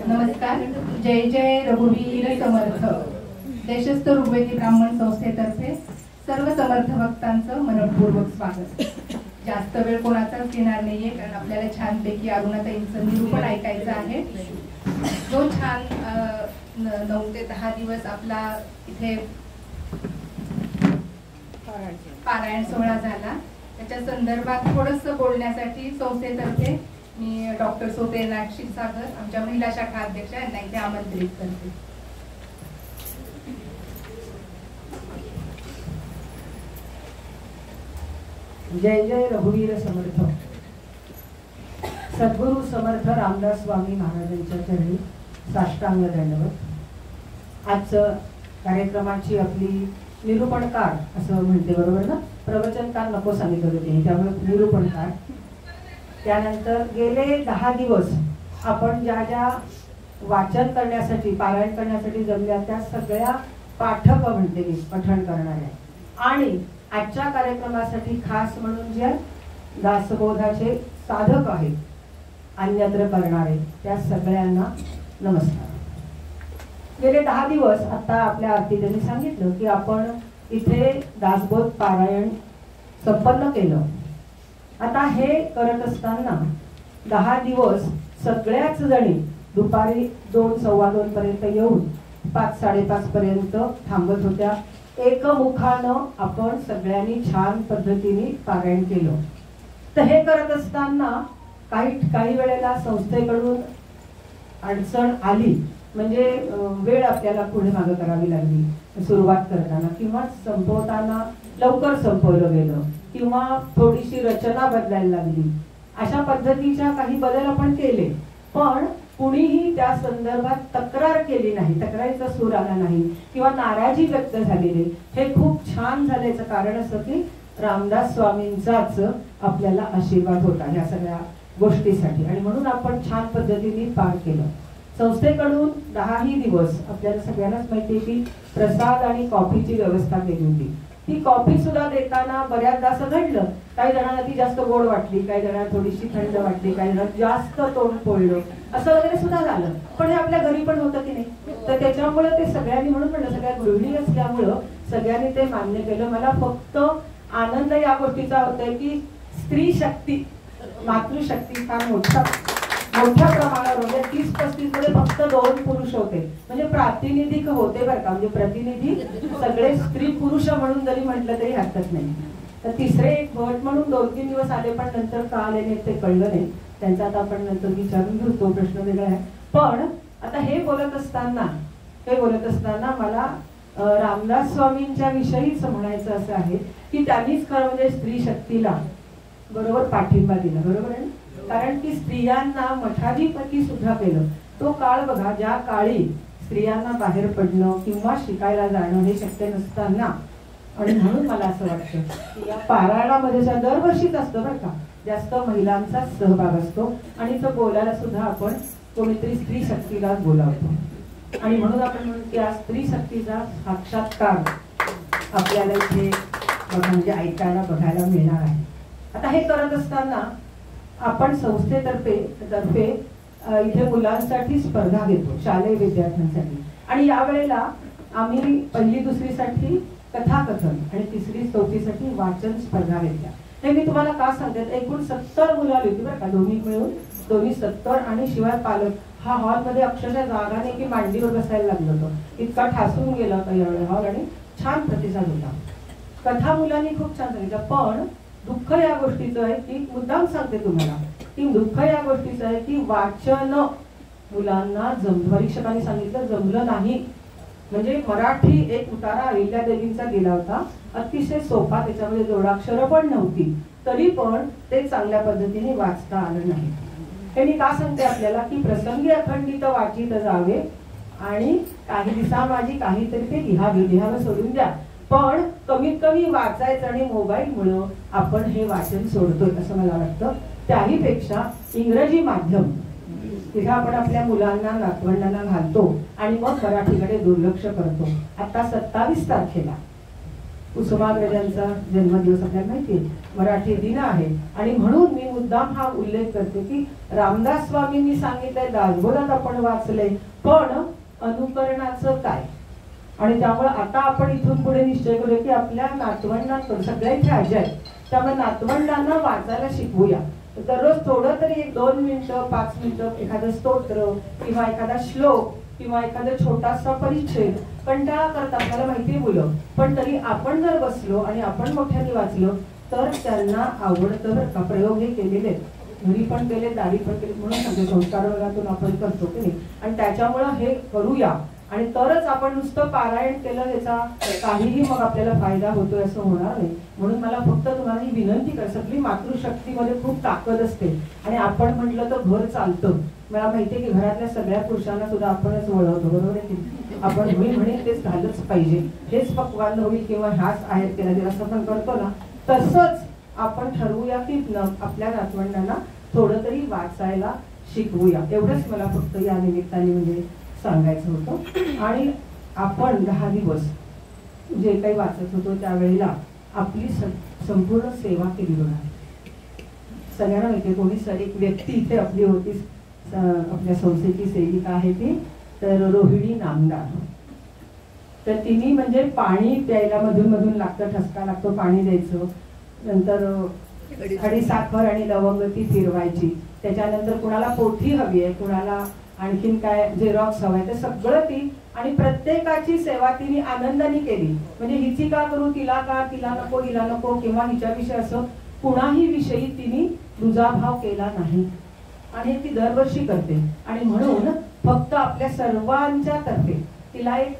नमस्कार. जय जय रघुवीर समर्थ. देशस्थ ऋग्वेदी ब्राह्मण संस्थेतर्फे सर्व समर्थ भक्तांचं मनपूर्वक स्वागत. जास्त वेळ कोणाचाच घेणार नाहीये, कारण आपल्याला छानपैकी अरुणाताईंचं निरूपण ऐकायचं आहे. जो छान 9 ते 10 दिवस आपला इथे पारायण सोहळा झाला, त्याच्या संदर्भात थोडंसं बोलण्यासाठी संस्थेतर्फे मी डॉक्टर सोतेनाथ क्षीरसागर, आमच्या महिला शाखा अध्यक्ष यांना इथे आमंत्रित करते. जय जय रघुवीर समर्थ. सद्गुरु समर्थ रामदास स्वामी महाराजांच्या चरणी साष्टांग दंडवत. आजचं कार्यक्रमाची आपली निरूपणकार असं म्हणते, बरोबर ना? प्रवचनकार नको सांगितलं होते, त्यामुळे निरूपणकार. त्यानंतर गेले 10 दिवस आपण ज्या ज्या वाचन करण्यासाठी पारायण करण्यासाठी जमल्या त्या सगळ्या पाठक म्हणते मी, पठण करणाऱ्या, आणि आजच्या कार्यक्रमासाठी खास म्हणून जे दासबोधाचे साधक आहेत, अन्यत्र करणारे, त्या सगळ्यांना नमस्कार. गेले 10 दिवस आता आपल्या आरती त्यांनी सांगितलं की आपण इथे दासबोध पारायण संपन्न केलं. आता हे करत असताना 10 दिवस सगळ्याच जणी दुपारी 2, 2:15 पर्यंत येऊन 5, 5:30 पर्यंत थांबत होत्या. एकमुखानं आपण सगळ्यांनी छान पद्धतीने पारायण केलं. तर हे करत असताना काही वेळेला संस्थेकडून अडचण आली, म्हणजे वेळ आपल्याला पुढे मागे करावी लागली सुरुवात करताना, किंवा संपवताना लवकर संपवलं गेलं, किंवा थोडीशी रचना बदलायला लागली. अशा पद्धतीच्या काही बदल आपण केले, पण कुणीही त्या संदर्भात तक्रार केली नाही, तक्रारीचा सूर आला नाही किंवा नाराजी व्यक्त झाली नाही. हे खूप छान झाल्याचं कारण असं की रामदास स्वामींचाच आपल्याला आशीर्वाद होता ह्या सगळ्या गोष्टीसाठी, आणि म्हणून आपण छान पद्धतीने पार केलं. संस्थेकडून 10 दिवस आपल्याला सगळ्यांनाच माहिती आहे की प्रसाद आणि कॉफीची व्यवस्था केली होती. ती कॉफी सुद्धा देताना बऱ्याचदा असं घडलं, काही जणांना ती जास्त गोड वाटली, काही जणांना थोडीशी थंड वाटली, काही जणांना जास्त तोंड पोळलं, असं वगैरे सुद्धा झालं. पण हे आपल्या घरी पण होतं की नाही, तर त्याच्यामुळे ते सगळ्यांनी, म्हणून म्हणलं सगळ्या गृहिणी असल्यामुळं सगळ्यांनी ते मान्य केलं. मला फक्त आनंद या गोष्टीचा होतोय की स्त्री शक्ती, मातृशक्ती फार मोठ्या प्रमाणावर, म्हणजे 30-35 मध्ये फक्त 2 पुरुष होते, म्हणजे प्रातिनिधिक होते बरं का, म्हणजे प्रतिनिधी सगळे स्त्री पुरुष म्हणून जरी म्हटलं तरी हरकत नाही. तर तिसरे एक भट म्हणून 2-3 दिवस आले, पण नंतर का आले नाही ते कळलं नाही. त्यांचा आता आपण नंतर विचारून घेऊ, तो प्रश्न वेगळा आहे. पण आता हे बोलत असताना मला रामदास स्वामींच्या विषयीच म्हणायचं असं आहे की त्यांनीच खरं म्हणजे स्त्री शक्तीला बरोबर पाठिंबा दिला, बरोबर आहे. कारण की स्त्रियांना मठाधिपती सुद्धा केलं. तो काळ बघा, ज्या काळी स्त्रियांना बाहेर पडणं किंवा शिकायला जाणं हे शक्य नसताना, आणि म्हणून मला असं वाटतं की या पारायणामध्ये दरवर्षीच असतं बरं का, जास्त महिलांचा सहभाग असतो, आणि तो बोलायला सुद्धा आपण कोणीतरी स्त्री शक्तीला बोलावतो, आणि म्हणून आपण म्हणतो की आज स्त्री शक्तीचा साक्षात्कार आपल्याला इथे म्हणजे ऐकायला बघायला मिळणार आहे. आता हे करत असताना आपण संस्थेतर्फे इथे मुलांसाठी स्पर्धा घेतो, शालेय विद्यार्थ्यांसाठी, आणि यावेळेला आम्ही 1ली 2री साठी कथाकथन आणि 3री 4थी साठी वाचन स्पर्धा घेतल्या. हे मी तुम्हाला का सांगते, एकूण 70 मुलं आली होती बरं का, दोन्ही मिळून 70, आणि शिवाय पालक. हा हॉलमध्ये अक्षरशः जागा नाही की मांडीवर बसायला लागलं होतं, इतका ठासून गेला होता यावेळेला हॉल, आणि छान प्रतिसाद होता. कथा मुलांनी खूप छान सांगितलं. पण दुःख या गोष्टीचं आहे की, मुद्दाम सांगते तुम्हाला की दुःख या गोष्टीचं आहे की वाचन मुलांना परीक्षकांनी सांगितलं जमलं नाही. म्हणजे मराठी एक उतारा अहिल्या देवींचा गेला होता, अतिशय सोपा, त्याच्यामध्ये जोडाक्षर पण नव्हती, तरी पण ते चांगल्या पद्धतीने वाचता आलं नाही. हे मी का सांगते आपल्याला की प्रसंगी अखंडित वाचित जावे, आणि काही दिवसा माझी काहीतरी ते लिहावं सोडून द्या, पण कमीत कमी वाचायचं. आणि मोबाईलमुळं आपण हे वाचन सोडतोय असं मला वाटतं. त्याही पेक्षा इंग्रजी माध्यम तिथे आपण आपल्या मुलांना नातवंडांना घालतो आणि मग मराठीकडे दुर्लक्ष करतो. आता 27 तारखेला कुसुमाग्रजांचा जन्मदिवस आपल्याला माहिती आहे, मराठी दिन आहे. आणि म्हणून मी मुद्दाम हा उल्लेख करते की रामदास स्वामींनी सांगितलंय, दासबोधात आपण वाचलंय, पण अनुकरणाचं काय. आणि त्यामुळे आता आपण इथून पुढे निश्चय करूया की आपल्या नातवंडांकडून, सगळ्या इथे आज्या आहेत, त्यामुळे नातवंडांना वाचायला शिकवूया. दररोज थोडं तरी 1-2 मिनिटं 5 मिनिटं एखादं स्तोत्र किंवा एखादा श्लोक किंवा एखादा छोटासा परिच्छेद. कंटाळा करतात, आपल्याला माहितीये मुलं, पण तरी आपण जर बसलो आणि आपण मोठ्याने वाचलो तर त्यांना आवडतं बरं का. प्रयोग हे केलेले आहेत, घरी पण केले, दारी पण केले, म्हणून सांगते संस्कार वर्गातून आपण करतो की नाही. आणि त्याच्यामुळं हे करूया, आणि तरच आपण नुसतं पारायण केलं त्याचा काहीही मग आपल्याला फायदा होतोय असं होणार नाही. म्हणून मला फक्त तुम्हाला ही विनंती कर, सगळी मातृशक्तीमध्ये खूप ताकद असते आणि आपण म्हटलं तर घर चालतं. मला माहितीये की घरातल्या सगळ्या पुरुषांना सुद्धा आपणच वळवतो, बरोबर आहे की आपण होईल म्हणेल तेच झालंच पाहिजे, हेच पक्वान होईल किंवा ह्याच आहेत केला जाईल असं पण करतो ना. तसंच आपण ठरवूया की आपल्या नातवंडांना थोडं तरी वाचायला शिकवूया. एवढंच मला फक्त या निमित्ताने म्हणजे सांगायचं होतं. आणि आपण 10 दिवस जे काही वाचत होतो त्यावेळेला आपली संपूर्ण सेवा केली होणार. सगळ्यांना माहिती, कोणी एक व्यक्ती इथे आपली होती, आपल्या संस्थेची सेविका आहे ती, तर रोहिणी नामदार. तर तिने म्हणजे पाणी प्यायला मधून मधून लागतं, ठसका लागतो, पाणी द्यायचं, नंतर खडी साखर आणि लवंग ती फिरवायची. त्याच्यानंतर कुणाला पोथी हवी आहे, कुणाला आणखीन काय झेरॉक्स हवाय, ते सगळं ती, आणि प्रत्येकाची सेवा तिने आनंदाने केली. म्हणजे हिची का करू, तिला का, तिला नको, हिला नको, किंवा हिच्याविषयी असं कुणाही विषयी तिने दुजाभाव केला नाही. आणि ती दरवर्षी करते. आणि म्हणून फक्त आपल्या सर्वांच्या तर्फे तिला एक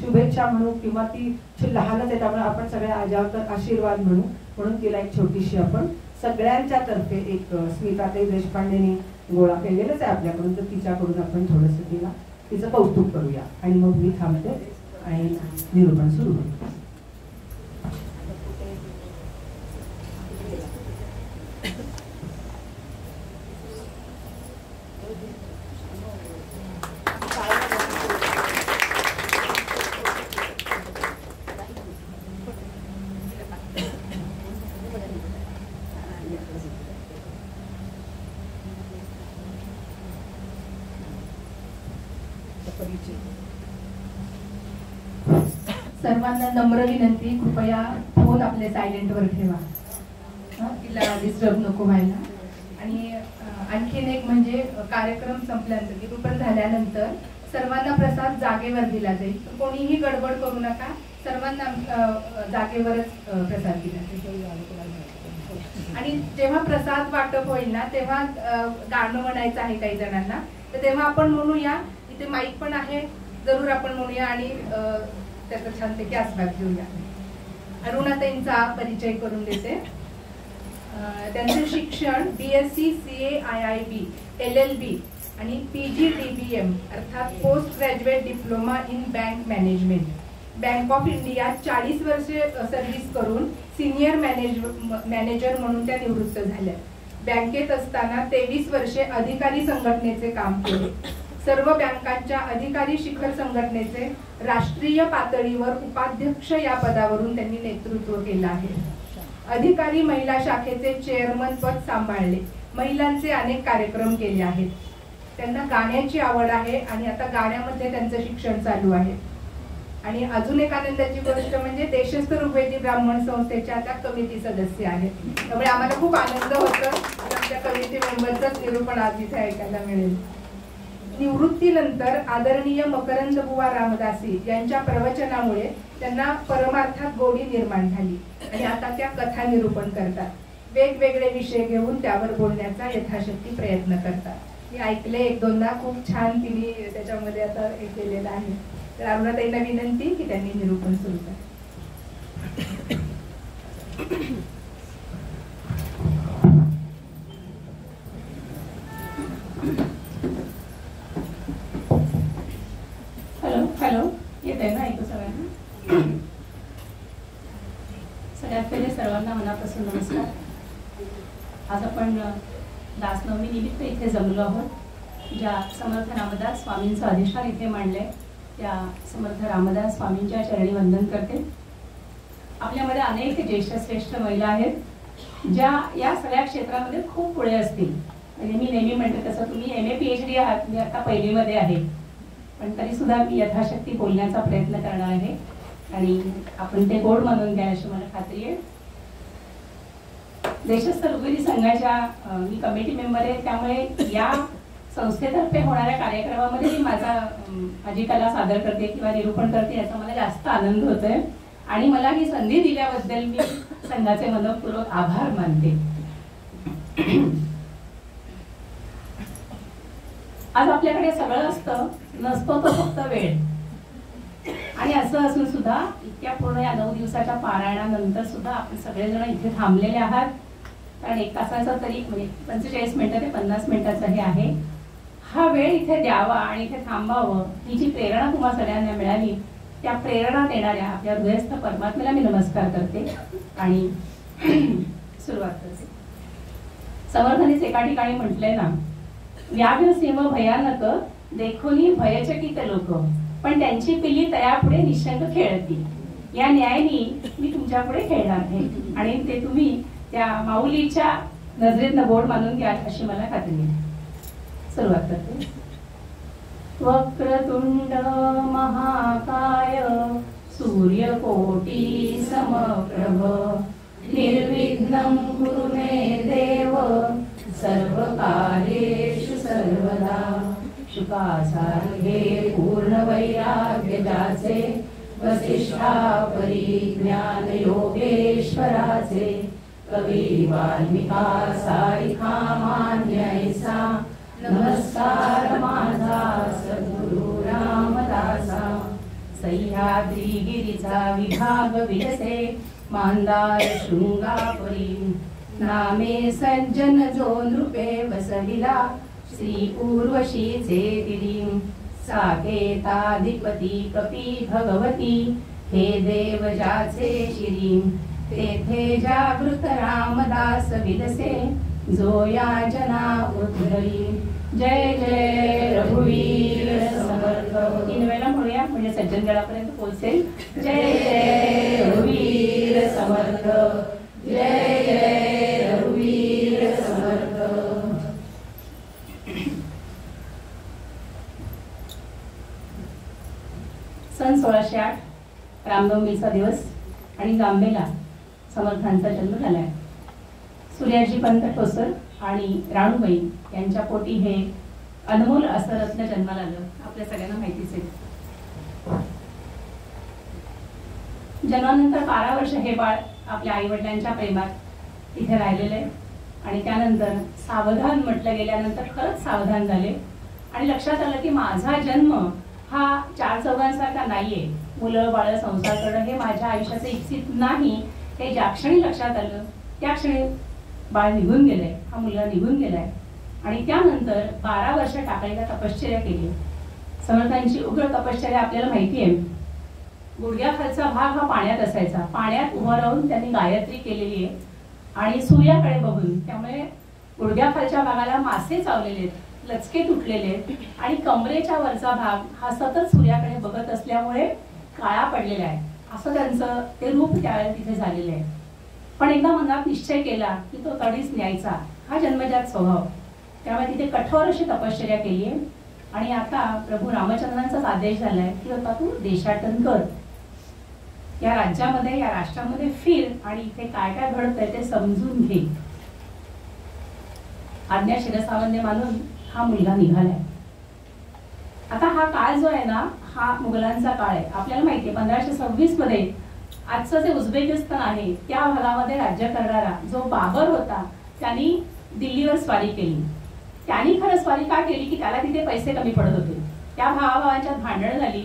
शुभेच्छा म्हणू, किंवा ती लहानच आहे त्यामुळे आपण सगळ्या आजावर आशीर्वाद म्हणू, म्हणून तिला एक छोटीशी आपण सगळ्यांच्या तर्फे एक स्मिताताई देशपांडेनी गोळा केलेलंच आहे आपल्याकडून, तर तिच्याकडून आपण थोडंसं तिला तिचं कौतुक करूया. आणि मग मी थांबते आणि निरूपण सुरू होईल. सर्वांना नम्र विनंती, कृपया फोन आपले सायलेंटवर ठेवा, तिला डिस्टर्ब नको व्हायला. आणि आणखीन एक म्हणजे कार्यक्रम संपल्यानंतर, निरूपण झाल्यानंतर सर्वांना प्रसाद जागेवर दिला जाईल. कोणीही गडबड करू नका, सर्वांना जागेवरच प्रसाद दिला जाईल. आणि जेव्हा प्रसाद वाटप होईल ना, तेव्हा गाणं म्हणायचं आहे काही जणांना, तर तेव्हा आपण म्हणूया, इथे माईक पण आहे, जरूर आपण म्हणूया आणि त्याचा छानपैकी आस्वाद घेऊया. अरुणाताईंचा परिचय करून देते. त्यांचे शिक्षण BSc CA IIB LLB आणि PG DBM अर्थात post graduate diploma in bank management, bank of India 40 वर्षे सर्व्हिस करून सिनियर मॅनेजर म्हणून त्या निवृत्त झाल्या. बँकेत असताना 23 वर्षे अधिकारी संघटनेचे काम केले. सर्व बँकांच्या अधिकारी शिखर संघटनेचे राष्ट्रीय पातळीवर उपाध्यक्ष या पदावरून त्यांनी नेतृत्व केलं आहे. अधिकारी महिला शाखेचे चेअरमन पद सांभाळले. महिलांचे अनेक कार्यक्रम केले आहेत. त्यांना गाण्याची आवड आहे आणि आता गाण्यामध्ये त्यांचं शिक्षण चालू आहे. आणि अजून एक आनंदाची गोष्ट म्हणजे देशस्थ ऋग्वेदी ब्राह्मण संस्थेच्या त्या कमिटी सदस्य आहेत. त्यामुळे आम्हाला खूप आनंद होतो आमच्या कमिटी मेंबरचंच निरूपण आज इथे ऐकायला मिळेल. निवृत्तीनंतर आदरणीय मकरंद बुवा रामदासी यांच्या प्रवचनामुळे त्यांना परमार्थात गोडी निर्माण झाली आणि आता त्या कथा निरूपण करतात. वेगवेगळे विषय घेऊन त्यावर बोलण्याचा यथाशक्ती प्रयत्न करतात. मी ऐकले 1-2दा, खूप छान तिने त्याच्यामध्ये आता हे केलेलं आहे. तर अरुणाताईंना विनंती की त्यांनी निरूपण सुरू करा. हॅलो, येत आहे ना ऐकू सगळ्यांना? सगळ्यात पहिले सर्वांना मनापासून नमस्कार. आज आपण दासनवमी निमित्त इथे जमलो आहोत. ज्या समर्थ रामदास स्वामींचं अधिष्ठान इथे मांडलंय त्या समर्थ रामदास स्वामींच्या चरणी वंदन करते. आपल्यामध्ये अनेक ज्येष्ठ श्रेष्ठ महिला आहेत ज्या या सगळ्या क्षेत्रामध्ये खूप पुढे असतील. म्हणजे मी नेहमी म्हणते तसं तुम्ही MA PhD आहात, मी आता पहिलीमध्ये आहे, पण तरी सुद्धा मी यथाशक्ती बोलण्याचा प्रयत्न करणार आहे आणि आपण ते गोड मानून घ्या अशी मला खात्री आहे. देशस्थ रुग्वेदी संघाच्या मी कमिटी मेंबर आहे, त्यामुळे या संस्थेतर्फे होणाऱ्या कार्यक्रमामध्ये मी माझी कला सादर करते किंवा निरूपण करते याचा मला जास्त आनंद होतोय आणि मला ही संधी दिल्याबद्दल मी संघाचे मनपूर्वक आभार मानते. आज आपल्याकडे सगळं असतं, नसतो तो फक्त वेळ. आणि असं असून सुद्धा इतक्या पूर्ण या 9 दिवसाच्या पारायणानंतर सुद्धा आपण सगळेजण इथे थांबलेले आहात. कारण 1 तासाचा तरी म्हणजे 45 मिनिटं ते 50 मिनिटाचा हे आहे. हा वेळ इथे द्यावा आणि इथे थांबावं ही जी प्रेरणा तुम्हाला सगळ्यांना मिळाली, त्या प्रेरणा देणाऱ्या आपल्या हृदयस्थ परमात्म्याला मी नमस्कार करते आणि सुरुवात करते. समर्थानेच एका ठिकाणी म्हटलंय ना, व्याघ्र सिंह भयानक देखोनी भयचकित लोक, पण त्यांची पिल्ली तयापुढे निशंक खेळती. या न्यायाने मी तुमच्या पुढे खेळणार आहे आणि ते तुम्ही त्या माऊलीच्या नजरेतनं बोर्ड मानून घ्या अशी मला खात्री आहे. सुरुवात करते. वक्रतुंड महाकाय सूर्यकोटी समप्रभ निर्विघ्नं कुरु मे देव सर्वकार्येषु सर्वदा. शुकासारखे पूर्ण वैराग्य जाचे वसिष्ठा परिज्ञान योगेश्वराचे. कवी वाल्मिका सारिखा मान्यैसा नमस्कार माझा सद्गुरु रामदासा. सह्याद्री गिरीचा विभाग विलसे मांदार शृंगापुरी. नामे सज्जन जो नृपे बसविला श्री उर्वशीचे दिरी. साकेताधिपती कपी भगवती हे देव जाचे शिरी. तेथे जागृत रामदास विलसे जो या जना उद्धरी. जय जय रघुवीर समर्थ. 3 वेळा म्हणूया म्हणजे सज्जनगडापर्यंत पोहोचेल. जय जय रघुवीर समर्थ. जय जय रघुवीर समर्थ. सन 1608 रामनवमीचा दिवस आणि जांभेला समर्थांचा जन्म झालाय. सूर्याजी पंत ठोसर आणि राणूबाई यांच्या पोटी हे अनमोल असं रत्न जन्माला आलं. आपल्या सगळ्यांना माहितीच आहे. जन्मानंतर 12 वर्ष हे बाळ आपल्या आई वडिलांच्या प्रेमात इथे राहिलेले आणि त्यानंतर सावधान म्हटलं गेल्यानंतर खरंच सावधान झाले आणि लक्षात आलं की माझा जन्म हा 4 चौघांसारखा नाहीये. मुलं बाळ संसार करणं हे माझ्या आयुष्याचं इच्छित नाही. हे ज्या क्षणी लक्षात आलं त्या क्षणी बाळ निघून गेलंय, हा मुलगा निघून गेलाय आणि त्यानंतर 12 वर्ष टाकळीला तपश्चर्या केली. समर्थांची उग्र तपश्चर्या आपल्याला माहिती आहे. गुडघ्याखालचा भाग हा पाण्यात असायचा. पाण्यात उभं राहून त्यांनी गायत्री केलेली आहे आणि सूर्याकडे बघून. त्यामुळे गुडघ्याखालच्या भागाला मासे चावलेले आहेत, लचके तुटलेले आहेत आणि कमरेच्या वरचा भाग हा सतत सूर्याकडे बघत असल्यामुळे काळा पडलेला आहे. असं त्यांचं ते रूप त्यावेळेला तिथे झालेलं आहे. पण एकदा मनात निश्चय केला की तो तडीच न्यायचा, हा जन्मजात स्वभाव. त्यामुळे तिथे कठोर अशी तपश्चर्या केली आहे आणि आता प्रभू रामचंद्रांचाच आदेश झालाय की आता तू देशाटन कर, या राज्यामध्ये या राष्ट्रामध्ये फिर आणि इथे काय काय घडतंय ते समजून घे. आज्ञा शिरसावंद्य मानून हा मुलगा निघालाय. आता हा काळ जो आहे ना हा मुघलांचा काळ आहे. आपल्याला माहिती आहे 1526 मध्ये आजचं जे उझबेकिस्तान आहे त्या भागामध्ये राज्य करणारा जो बाबर होता त्यांनी दिल्लीवर स्वारी केली. त्यांनी खरं स्वारी का केली की त्याला तिथे पैसे कमी पडत होते. त्या भावाभावांच्यात भांडण झाली.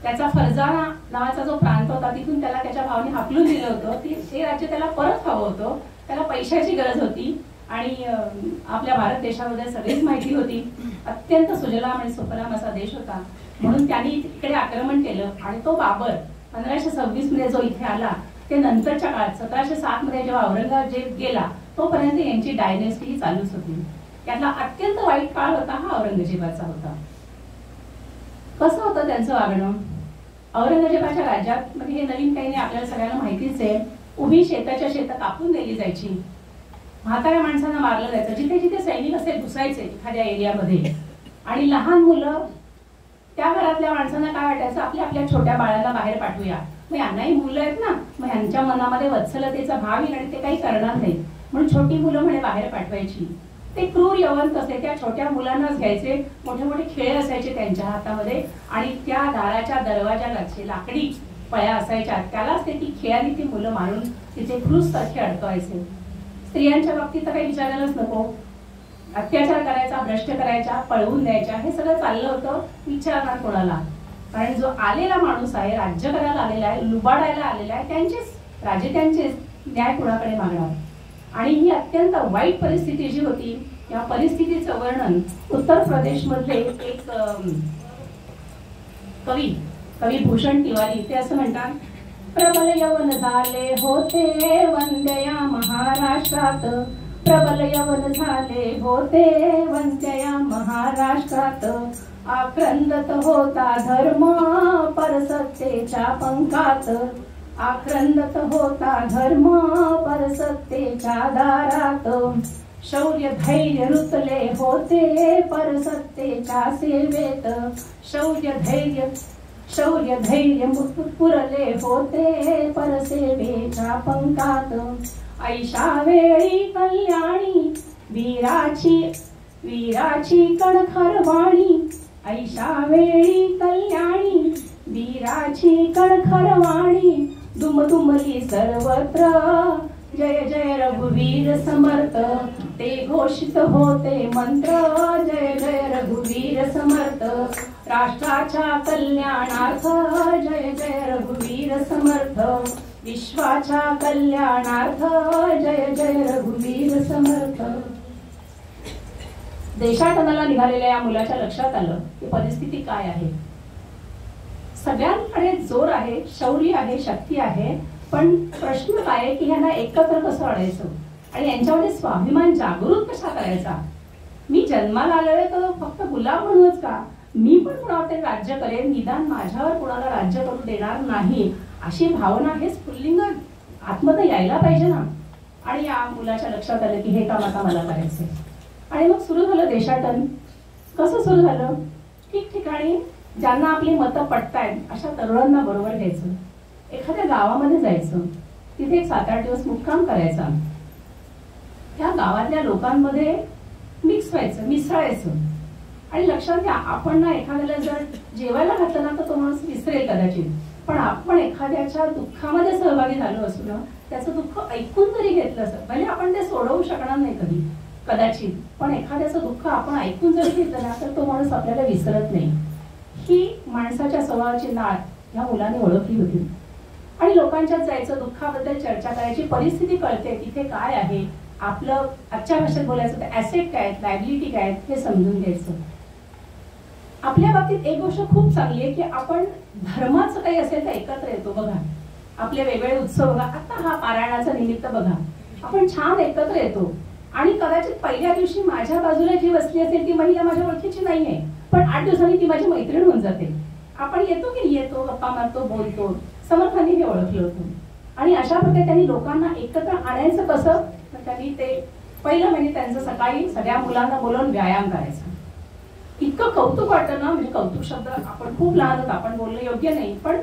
त्याचा फरजाना नावाचा जो प्रांत होता तिथून त्याला त्याच्या भावाने हाकलून दिलं होतं. ते राज्य त्याला परत हवं होतं. त्याला पैशाची गरज होती आणि आपल्या भारत देशामध्ये सगळीच माहिती होती. अत्यंत सुजलाम आणि सुफलाम असा देश होता. म्हणून त्यांनी इकडे आक्रमण केलं आणि तो बाबर 1526 मध्ये जो इथे आला ते नंतरच्या काळात 1707 मध्ये जेव्हा औरंगजेब गेला तोपर्यंत यांची डायनेस्टी चालूच होती. त्यातला अत्यंत वाईट काळ होता हा औरंगजेबाचा होता. कसं होतं त्यांचं वागणं? औरंगजेबाच्या राज्यात म्हणजे हे नवीन काही नाही, आपल्याला सगळ्यांना माहितीच आहे. उभी शेताच्या शेत कापून दिली जायची, म्हाताऱ्या माणसांना मारलं जायचं. जिथे जिथे सैनिक असे घुसायचे एखाद्या एरियामध्ये, आणि लहान मुलं, त्या घरातल्या माणसांना काय वाटायचं, आपल्या आपल्या छोट्या बाळांना बाहेर पाठवूया, मग यांनाही मुलं आहेत ना, मग यांच्या मनामध्ये वत्सलतेचा भाव येईल आणि ते काही करणार नाही, म्हणून छोटी मुलं म्हणे बाहेर पाठवायची. ते क्रूर यवंत असे, त्या छोट्या मुलांनाच घ्यायचे, मोठे मोठे खेळ असायचे त्यांच्या हातामध्ये, आणि त्या दाराच्या दरवाजाला लाकडी पळ्या असायच्या, त्यालाच ते ती खेळाने ती मुलं मारून तिथे क्रूस सारखे अडकवायचे. स्त्रियांच्या बाबतीत तर काही विचारायलाच नको, अत्याचार करायचा, भ्रष्ट करायचा, पळवून द्यायच्या, हे सगळं चाललं होतं. विचारणार कोणाला? कारण जो आलेला माणूस आहे, राज्य करायला आलेला आहे, लुबाडायला आलेला आहे, त्यांचेच राजे त्यांचेच न्याय कुणाकडे मागणार. आणि ही अत्यंत वाईट परिस्थिती जी होती, या परिस्थितीचं वर्णन उत्तर प्रदेश मधले एक कवी भूषण तिवारी ते असं म्हणतात, प्रबल यवन झाले होते वंद्य या महाराष्ट्रात, प्रबल यवन झाले होते वंद्य या महाराष्ट्रात, आक्रंदत होता धर्म परसत्तेच्या पंखात, आक्रंदत होता धर्म परसत्तेच्या दारात, शौर्य धैर्य रुतले होते परसत्तेच्या सेवेत, शौर्य धैर्य पुरले होते परसेवेच्या पंखात, ऐशा वेळी कल्याणी वीराची कणखरवाणी, ऐशा वेळी कल्याणी वीराची कणखरवाणी, दुमदुमली सर्वत्र जय जय रघुवीर समर्थ, ते घोषित होते मंत्र जय जय रघुवीर समर्थ, राष्ट्राच्या कल्याणार्थ जय जय रघुवीर समर्थ, विश्वाच्या कल्याणार्थ जय जय रघुवीर समर्थ. देशाटनाला निघालेल्या या मुलाच्या लक्षात आलं की परिस्थिती काय आहे. सगळ्यांकडे जोर आहे, शौर्य आहे, शक्ती आहे, पण प्रश्न काय आहे की ह्यांना एकत्र कसं आणायचं आणि यांच्यामध्ये स्वाभिमान जागृत कसा करायचा. मी जन्माला आलोय तर फक्त गुलाम म्हणूनच का, मी पण कुणावर राज्य करेन, निदान माझ्यावर कुणाला राज्य करू देणार नाही, अशी भावना हे स्फुल्लिंग आतमध्ये यायला पाहिजे ना. आणि या मुलाच्या लक्षात आलं की हे काम आता मला करायचंय. आणि मग सुरू झालं देशाटन. कसं सुरू झालं, ठिकठिकाणी ज्यांना आपली मतं पटतायत अशा तरुणांना बरोबर घ्यायचं, एखाद्या गावामध्ये जायचं, तिथे एक 7-8 दिवस मुक्काम करायचा, त्या गावातल्या लोकांमध्ये मिक्स व्हायचं, मिसळायचं. आणि लक्षात घ्या, आपण ना एखाद्याला जर जेवायला घातलं ना तर तो माणूस विसरेल कदाचित, पण आपण एखाद्याच्या दुःखामध्ये सहभागी झालो असू ना, त्याचं दुःख ऐकून जरी घेतलं असं, म्हणजे आपण ते सोडवू शकणार नाही कधी कदाचित, पण एखाद्याचं दुःख आपण ऐकून जरी घेतलं ना तर तो माणूस आपल्याला विसरत नाही. ही माणसाच्या स्वभावाची नाळ ह्या मुलाने ओळखली होती. आणि लोकांच्यात जायचं, दुःखाबद्दल चर्चा करायची, परिस्थिती कळते तिथे काय आहे, आपलं आजच्या भाषेत बोलायचं तर ऍसेट काय आहेत, लायबिलिटी काय आहेत हे समजून घ्यायचं. आपल्या बाबतीत एक गोष्ट खूप चांगली आहे की आपण धर्माचं काही असेल तर एकत्र येतो. बघा आपले वेगवेगळे उत्सव बघा, आता हा पारायणाचा निमित्त बघा, आपण छान एकत्र येतो. आणि कदाचित पहिल्या दिवशी माझ्या बाजूला जी बसली असेल ती महिला माझ्या ओळखीची नाहीये, पण 8 दिवसांनी ती माझी मैत्रीण होऊन जाते. आपण येतो की येतो, गप्पा मारतो, बोलतो. समर्थांनी हे ओळखलं होतं. आणि अशा प्रकारे त्यांनी लोकांना एकत्र आणायचं कसं, तर त्यांनी ते पहिलं म्हणजे त्यांचं सकाळी सगळ्या मुलांना बोलवून व्यायाम करायचा. इतकं कौतुक वाटतं ना, म्हणजे कौतुक शब्द आपण खूप लहान होतो, आपण बोलणं योग्य नाही, पण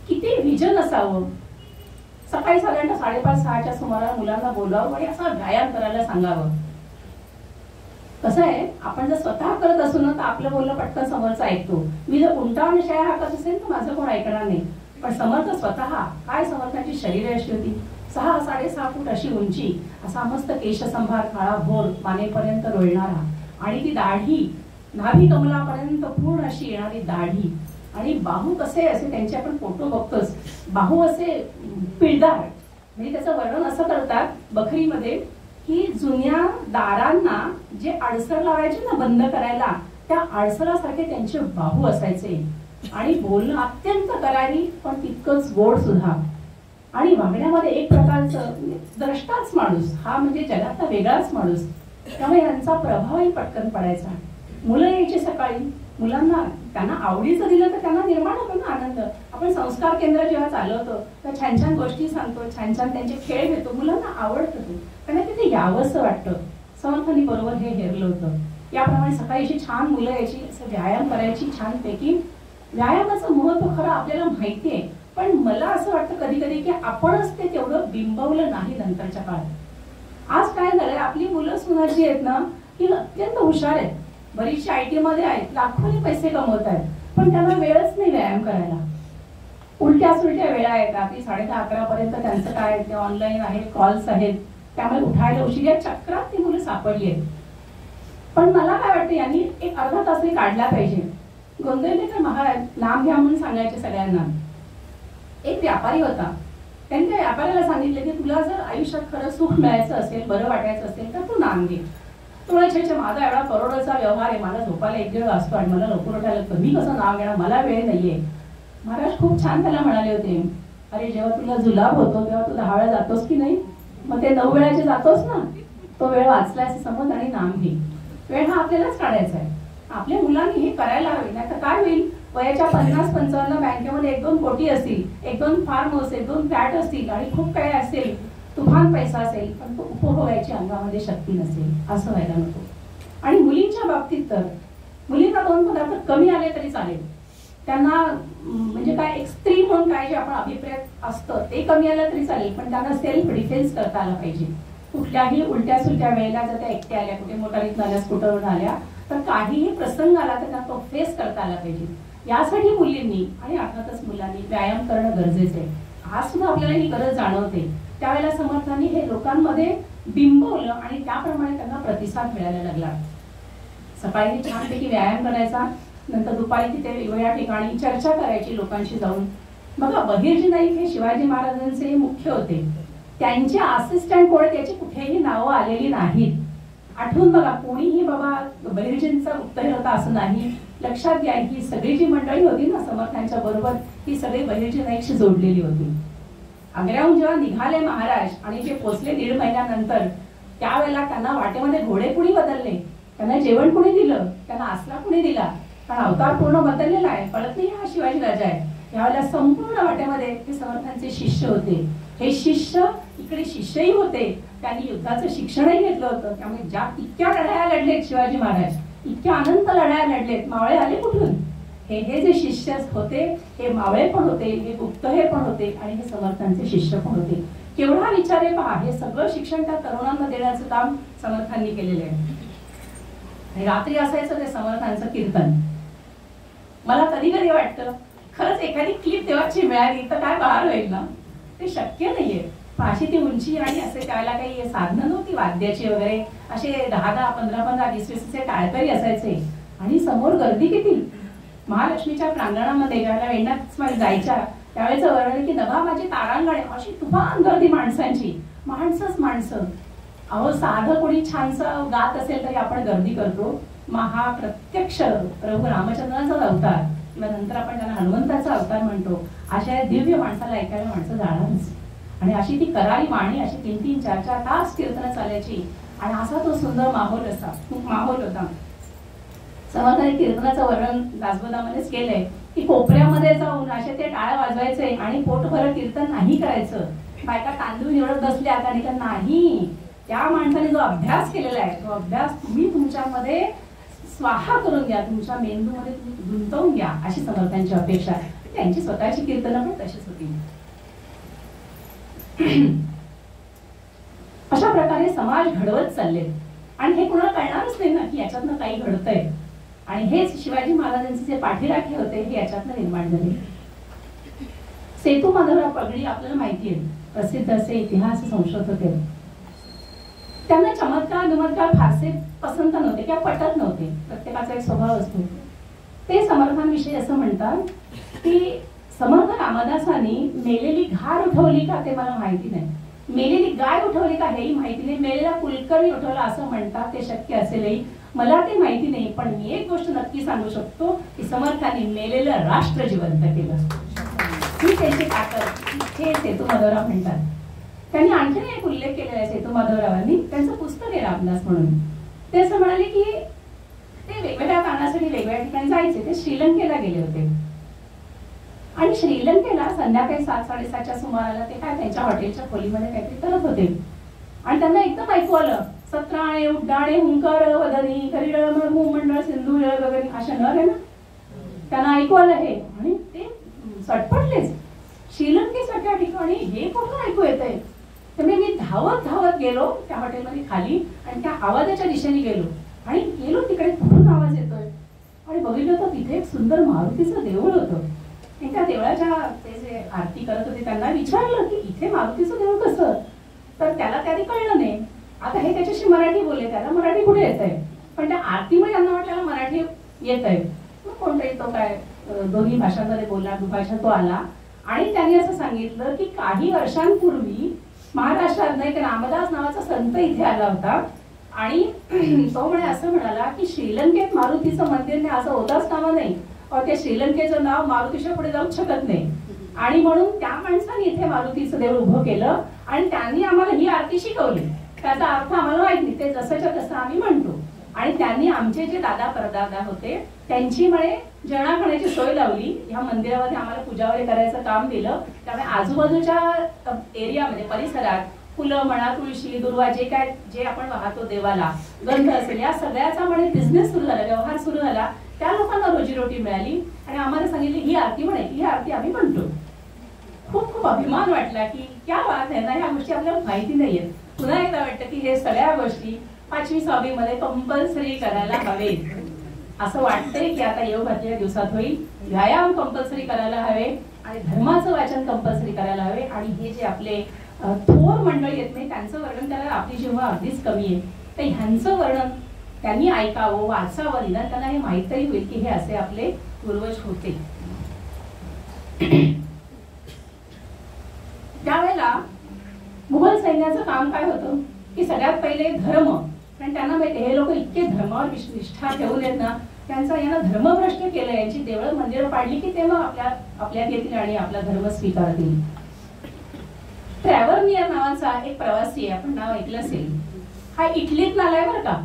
किती विजन असावं. सकाळी साधारण 5:30-6च्या सुमाराला मुलांना बोलावं आणि असा व्यायाम करायला सांगावं. कसं आहे, आपण जर स्वतः करत असू ना तर आपलं बोलणं पटकन समोरचा ऐकतो. मी जर उलटावून शाया हाकत असेल तर माझं कोण ऐकणार नाही. पण समर्थ स्वतः, काय समर्थाची शरीर अशी होती, 6-6.5 फूट अशी उंची, असा मस्त केशसंभार काळा भोर मानेपर्यंत रोळणारा, आणि ती दाढी नाभी कमलापर्यंत पूर्ण अशी येणारी दाढी, आणि बाहू कसे असे त्यांचे आपण फोटो बघतोच, बाहू असे पिळदार. म्हणजे त्याचं वर्णन असं करतात बखरीमध्ये की जुन्या दारांना जे आडसर लावायचे ना बंद करायला, त्या आडसरासारखे त्यांचे बाहू असायचे. आणि बोलणं अत्यंत करारी पण तितकंच गोड सुद्धा. आणि वागण्यामध्ये एक प्रकारचं द्रष्टाच माणूस, हा म्हणजे जगातला वेगळाच माणूस, त्यामुळे यांचा प्रभावही पटकन पडायचा. मुलं यायची सकाळी, मुलांना त्यांना आवडीचं दिलं तर त्यांना निर्माण होतो ना आनंद. आपण संस्कार केंद्र जेव्हा चालवतो तर छान छान गोष्टी सांगतो, छान छान त्यांचे खेळ घेतो, मुलांना आवडतं ते, त्यांना तिथे यावंसं वाटतं. समर्थांनी बरोबर हे हेरलं होतं. याप्रमाणे सकाळी अशी छान मुलं यायची, असं व्यायाम करायची छानपैकी. व्यायामाचं महत्व खरं आपल्याला माहिती आहे, पण मला असं वाटतं कधी कधी की आपणच ते तेवढं बिंबवलं नाही नंतरच्या काळात. आज काय झालंय, आपली मुलं सुद्धा जी आहेत ना ही अत्यंत हुशार आहेत, बरीचशी IT मध्ये आहेत, लाखोनी पैसे कमवत आहेत, पण त्यांना वेळच नाही व्यायाम करायला. उलट्या सुलट्या वेळा आहेत, रात्री 10:30-11 पर्यंत त्यांचं काय ते ऑनलाईन आहे, कॉल्स आहेत, त्यामुळे उठायला उशीर, या चक्रात ती मुलं सापडली आहेत. पण मला काय वाटतं यांनी एक अर्धा तास काढला पाहिजे. गोंदवलेकर महाराज नाम घ्या म्हणून सांगायचे सगळ्यांना. एक व्यापारी होता, त्यांनी त्या व्यापाऱ्याला सांगितलं की तुला जर आयुष्यात खरं सुख मिळायचं असेल, बरं वाटायचं असेल तर तू नाम घे. तुळाचे माझा एवढा करोडोचा व्यवहार आहे, मला झोपायला 1-1.5 वाजतो आणि मला लवकर उठायला लागतं, मी कसं नाम घेणार, मला वेळ नाहीये. महाराज खूप छान त्याला म्हणाले होते, अरे जेव्हा तुला जुलाब होतो तेव्हा तू 10 वेळा जातोस की नाही, मग ते 9 वेळाचे जातोस ना, तो वेळ वाचलाय असं समज आणि नाम घे. वेळ हा आपल्यालाच काढायचा आहे. आपल्या मुलांनी हे करायला हवे, नाही तर काय होईल, वयाच्या 50-55 बँकेमध्ये 1-2 कोटी असतील, 1-2 फार्म हाऊस, 1-2 फ्लॅट असतील आणि खूप काही असेल, तुफान पैसा असेल, पण तो उपभोगायची अंगामध्ये शक्ती नसेल. असं व्हायला नको. आणि मुलींच्या बाबतीत तर मुलींना 2 पदार्थ कमी आले तरी चालेल, त्यांना म्हणजे काय एक स्त्री म्हणून काय जे आपण अभिप्राय असतं ते कमी आलं तरी चालेल, पण त्यांना सेल्फ डिफेन्स करता आला पाहिजे. कुठल्याही उलट्या सुलट्या वेळेला जर त्या एकट्या आल्या, कुठे मोटारीत आल्या, स्कूटरवर आल्या, तर काहीही प्रसंग आला तर त्यांना तो फेस करता आला पाहिजे. यासाठी मुलींनी आणि अर्थातच मुलांनी व्यायाम करणं गरजेचं आहे. आज सुद्धा आपल्याला ही गरज जाणवते. त्यावेळेला समर्थांनी हे लोकांमध्ये बिंबवलं आणि त्याप्रमाणे त्यांना प्रतिसाद मिळायला लागला. सकाळी छानपैकी व्यायाम करायचा, नंतर दुपारी तिथे वेगवेगळ्या ठिकाणी चर्चा करायची लोकांशी जाऊन. बघा, बहिर्जी नाईक हे शिवाजी महाराजांचे मुख्य होते, त्यांचे असिस्टंट कोण त्याची कुठेही नावं आलेली नाहीत. आठवून बघा, कोणीही बाबा बहिर्जींचा उत्तर होता असं नाही. लक्षात घ्या, ही सगळी जी मंडळी होती ना समर्थांच्या बरोबर, ही सगळी बहिर्जी नाईकशी जोडलेली होती. आग्र्याहून जेव्हा निघाले महाराज आणि जे पोचले 1.5 महिन्यानंतर, त्यावेळेला त्यांना वाटेमध्ये घोडे कुणी बदलले, त्यांना जेवण कुणी दिलं, त्यांना आसरा कुणी दिला, कारण अवतार पूर्ण बदललेला आहे, कळत नाही हा शिवाजी राजा आहे. यावेळेला संपूर्ण वाटेमध्ये हे समर्थांचे शिष्य होते. हे शिष्य इकडे शिष्यही होते, त्यांनी युद्धाचं शिक्षणही घेतलं होतं. त्यामुळे ज्या इतक्या लढाया लढलेत शिवाजी महाराज, इतक्या अनंत लढाया लढलेत, मावळे आले कुठून? हे जे शिष्य होते, हे मावळे पण होते, हे गुप्तहेर पण होते आणि हे समर्थांचे शिष्य पण होते. केवढा विचार आहे पहा, हे सगळं शिक्षण त्या तरुणांना देण्याचं काम समर्थांनी केलेलं आहे. आणि रात्री असायचं ते समर्थांचं कीर्तन. मला कधी कधी वाटतं खरंच एखादी क्लिप देवाची मिळाली तर काय बहार होईल ना. ते शक्य नाहीये. अशी ती उंची आणि असे त्याला काही साधनं नव्हती वाद्याची वगैरे, असे 10-10, 15-15, 20-20 टाळकरी असायचे आणि समोर गर्दी किती. महालक्ष्मीच्या प्रांगणामध्ये ज्यावेळेला वेण्णाच जायच्या त्यावेळेचं वर्णन की नभा माझी तारांगण, अशी तुफान गर्दी माणसांची, माणसंच माणसं. अहो, साधं कोणी छानसं गात असेल तरी आपण गर्दी करतो. महा प्रत्यक्ष प्रभू रामचंद्रांचा अवतार किंवा नंतर आपण त्यांना हनुमंताचा अवतार म्हणतो, अशा दिव्य माणसाला ऐकायला माणसं जाणारच. आणि अशी ती करारी माणी, अशी 3-3, 4-4 तास कीर्तन चालायची आणि असा तो सुंदर माहोल असा, खूप माहोल होता. समर्थांनी कीर्तनाचं वर्णन दासबोधामध्येच केलंय की कोपऱ्यामध्ये जाऊन असे ते टाळ वाजवायचे आणि पोटभर कीर्तन नाही करायचं. बायका तांदूळ निवडत बसल्या आता नाही. त्या माणसाने जो अभ्यास केलेला आहे तो अभ्यास तुम्ही तुमच्यामध्ये स्वाहा करून घ्या, तुमच्या मेंदूमध्ये तुम्ही गुंतवून घ्या, अशी समर्थांची अपेक्षा आहे. त्यांची स्वतःची कीर्तनं पण तशीच होती. अशा प्रकारे समाज घडवत चालले आणि हे कुणाला कळणारच नाही ना की याच्यातनं काही घडतंय. आणि हेच शिवाजी महाराजांचे जे पाठीराखे होते हे याच्यातनं निर्माण झाले. सेतू माधवराव पगडी आपल्याला माहिती आहे, प्रसिद्ध असे इतिहास संशोधक आहेत. त्यांना चमत्कार फारसे पसंत नव्हते किंवा पटत नव्हते. प्रत्येकाचा एक स्वभाव असतो. ते समर्थांविषयी असं म्हणतात की समर्थ रामदासांनी मेलेली घार उठवली का ते मला माहिती नाही, मेलेली गाय उठवली का हेही माहिती नाही, मेलेला कुलकर्णी उठवला असं म्हणतात, ते शक्य असेलही, मला ते माहिती नाही. पण मी एक गोष्ट नक्की सांगू शकतो की समर्थांनी मेलेलं राष्ट्र जिवंत केलं. ही त्यांची ताकद, हे सेतू माधवराव म्हणतात. त्यांनी आणखीन एक उल्लेख केलेला आहे सेतू माधवरावांनी, त्यांचं पुस्तक आहे रामदास म्हणून. ते असं म्हणाले की ते वेगवेगळ्या कारणासाठी वेगवेगळ्या ठिकाणी जायचे. ते श्रीलंकेला गेले होते आणि श्रीलंकेला संध्याकाळी 7-7:30च्या सुमाराला ते काय त्यांच्या हॉटेलच्या खोलीमध्ये काहीतरी करत होते आणि त्यांना एकदम ऐकू आलं, सत्राणे उड्डाणे हुंकार वदनी करिडळ मंडळ सिंधू गगनी, अशा नर आहे ना, त्यांना ऐकू आलं हे आणि ते सटपटलेच. श्रीलंकेसारख्या ठिकाणी हे कुठून ऐकू येत आहे? त्यामुळे मी धावत धावत गेलो त्या हॉटेलमध्ये खाली आणि त्या आवाजाच्या दिशेने गेलो आणि गेलो तिकडे कुठून आवाज येतोय आणि बघितलं तर तिथे एक सुंदर मारुतीचं देऊळ होतं. आणि त्या देवळाच्या ते जे आरती करत होते त्यांना विचारलं की इथे मारुतीचं देऊळ कसं, तर त्याला त्याने कळलं नाही. आता हे त्याच्याशी मराठी बोलले, त्याला मराठी कुठे येत आहे, पण त्या आरतीमुळे त्यांना वाटलं मराठी येत आहे. मग कोणतरी तो काय दोन्ही भाषांमध्ये बोलला, दुभाषा तो आला आणि त्यांनी असं सांगितलं की काही वर्षांपूर्वी महाराष्ट्रात एक रामदास नावाचा संत इथे आला होता आणि तो म्हणे असं म्हणाला की श्रीलंकेत मारुतीचं मंदिर नाही असं होताच कामा नाही, त्या श्रीलंकेचं नाव मारुतीच्या पुढे जाऊ शकत नाही आणि म्हणून त्या माणसाने इथे मारुतीचं देऊळ उभं केलं आणि त्यांनी आम्हाला ही आरती शिकवली. त्याचा अर्थ आम्हाला माहित नाही, ते जसंच्या तसं आम्ही म्हणतो. आणि त्यांनी आमचे जे दादा परदादा होते त्यांची म्हणे जेवणाखाण्याची सोय लावली. ह्या मंदिरामध्ये आम्हाला पूजा वगैरे करायचं काम दिलं. त्यामुळे आजूबाजूच्या एरियामध्ये परिसरात फुलं म्हणा, तुळशी, दुर्वा, जे आपण वाहतो देवाला, गंध असेल, या सगळ्याचा म्हणे बिझनेस सुरू झाला, व्यवहार सुरू झाला. त्या लोकांना रोजीरोटी मिळाली आणि आम्हाला सांगितली ही आरती म्हणे, ही आरती आम्ही म्हणतो. खूप खूप अभिमान वाटला की क्या बात आहे ना, ह्या गोष्टी आपल्याला माहिती नाहीयेत. पुन्हा एकदा वाटतं की हे सगळ्या गोष्टी 5वी 6वी मध्ये कंपल्सरी करायला हवे. असं वाटतंय की आता योग घातलेल्या दिवसात होईल. व्यायाम कंपल्सरी करायला हवे आणि धर्माचं वाचन कंपल्सरी करायला हवे. आणि हे जे आपले थोर मंडळी येत नाही त्यांचं वर्णन करायला आपली जेव्हा अगदीच कमी आहे, तर ह्यांचं वर्णन त्यांनी ऐकावं, वाचावं, निदान त्यांना हे माहीतही होईल की हे असे आपले पूर्वज होते. त्यावेळेला मुघल सैन्याचं काम काय होतं की सगळ्यात पहिले धर्म, कारण त्यांना माहिती हे लोक इतके धर्मावर निष्ठा ठेवून आहेत ना, त्यांचा यांना धर्मभ्रष्ट केलं, यांची देवळं मंदिरं पाडली की ते मग आपल्यात येतील आणि आपला धर्म स्वीकारतील. ट्रॅव्हर्नियर नावाचा एक प्रवासी आहे, आपण नाव ऐकलं असेल. हा इटलीत आलाय बरं का.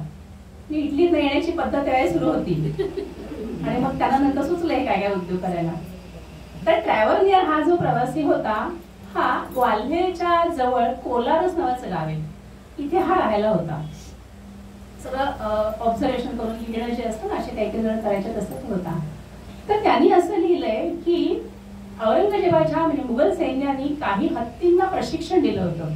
मी इटलीत येण्याची पद्धत त्यावेळी सुरू होती आणि मग त्याला नंतर सुचलंय काय काय उद्योग करायला. तर ट्रॅव्हर्नियर हा जो प्रवासी होता हा ग्वाल्हेरच्या जवळ कोलारस नावाचं गाव आहे, इथे हा राहायला होता. सगळं ऑब्झर्वेशन करून लिहिणं जे असतं ना, असे काही काही जण करायचे तसंच होता. तर त्यांनी असं लिहिलंय की औरंगजेबाच्या म्हणजे मुघल सैन्याने काही हत्तींना प्रशिक्षण दिलं होतं.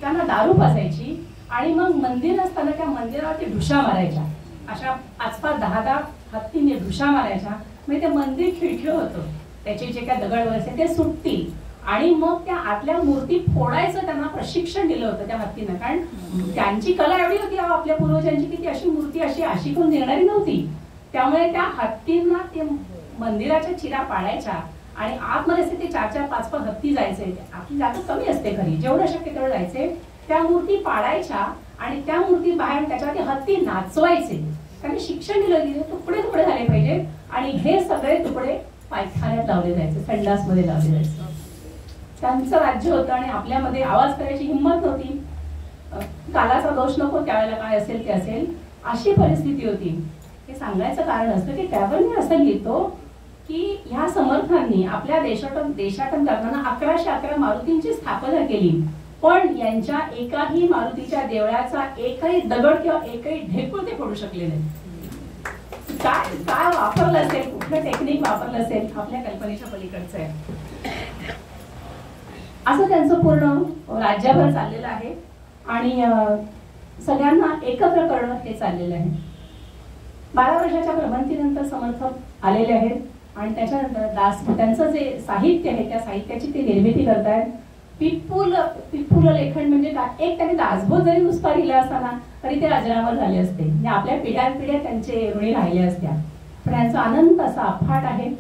त्यांना दारू पाजायची आणि मग मंदिर असताना त्या मंदिरावरती ढुशा मारायच्या. अशा 5-5, 10-10 हत्तीने ढुशा मारायच्या. म्हणजे ते मंदिर खिळखिळ होतं, त्याचे जे काय दगड वगैरे ते सुटतील आणि मग त्या आतल्या मूर्ती फोडायचं त्यांना प्रशिक्षण दिलं होतं त्या हत्तीनं. कारण त्यांची कला एवढी होती आपल्या पूर्वजांची की ती अशी मूर्ती अशी करून देणारी नव्हती. त्यामुळे त्या हत्तींना ते मंदिराच्या चिरा पाडायच्या आणि आतमध्ये ते 4-4, 5-5 हत्ती जायचे. आपली जागा कमी असते घरी, जेवढं शक्य तेवढं जायचे. त्या मूर्ती पाडायच्या आणि त्या मूर्ती बाहेर त्याच्यावरती हत्ती नाचवायचे. त्यांनी शिक्षण दिलं, तुकडे तुकडे झाले पाहिजे आणि हे सगळे तुकडे पायखान्यात लावले जायचे, संडासमध्ये लावले जायचे. त्यांचं राज्य होतं आणि आपल्यामध्ये आवाज करायची हिंमत नव्हती. कालाचा दोष नको, त्यावेळेला काय असेल ते असेल, अशी परिस्थिती होती. हे सांगायचं कारण असतं की ट्रॅव्हलने असं लिहितो की ह्या समर्थांनी आपल्या देशाटन करताना 1111 मारुतींची स्थापना केली, पण यांच्या एकाही मारुतीच्या देवळाचा एकही दगड किंवा एकही ढेकूळ ते फोडू शकले नाही. काय वापरलं असेल, कुठलं टेक्निक वापरलं असेल, आपल्या कल्पनेच्या पलीकडचं आहे. असं त्यांचं पूर्ण राज्यभर चाललेलं आहे आणि सगळ्यांना एकत्र करणं हे चाललेलं आहे. 12 वर्षाच्या भ्रमंतीनंतर समर्थ आलेले आहेत आणि त्याच्यानंतर त्यांचं जे साहित्य आहे त्या साहित्याची ते निर्मिती करतायत. पिप्पूल लेखन म्हणजे एक त्यांनी दासबोध जरी नुसता लिहिला असताना तरी ते अजरामर झाले असते. म्हणजे आपल्या पिढ्यानपिढ्या त्यांचे ऋणी राहिल्या असत्या. पण यांचा अनंत असा अफाट आहे.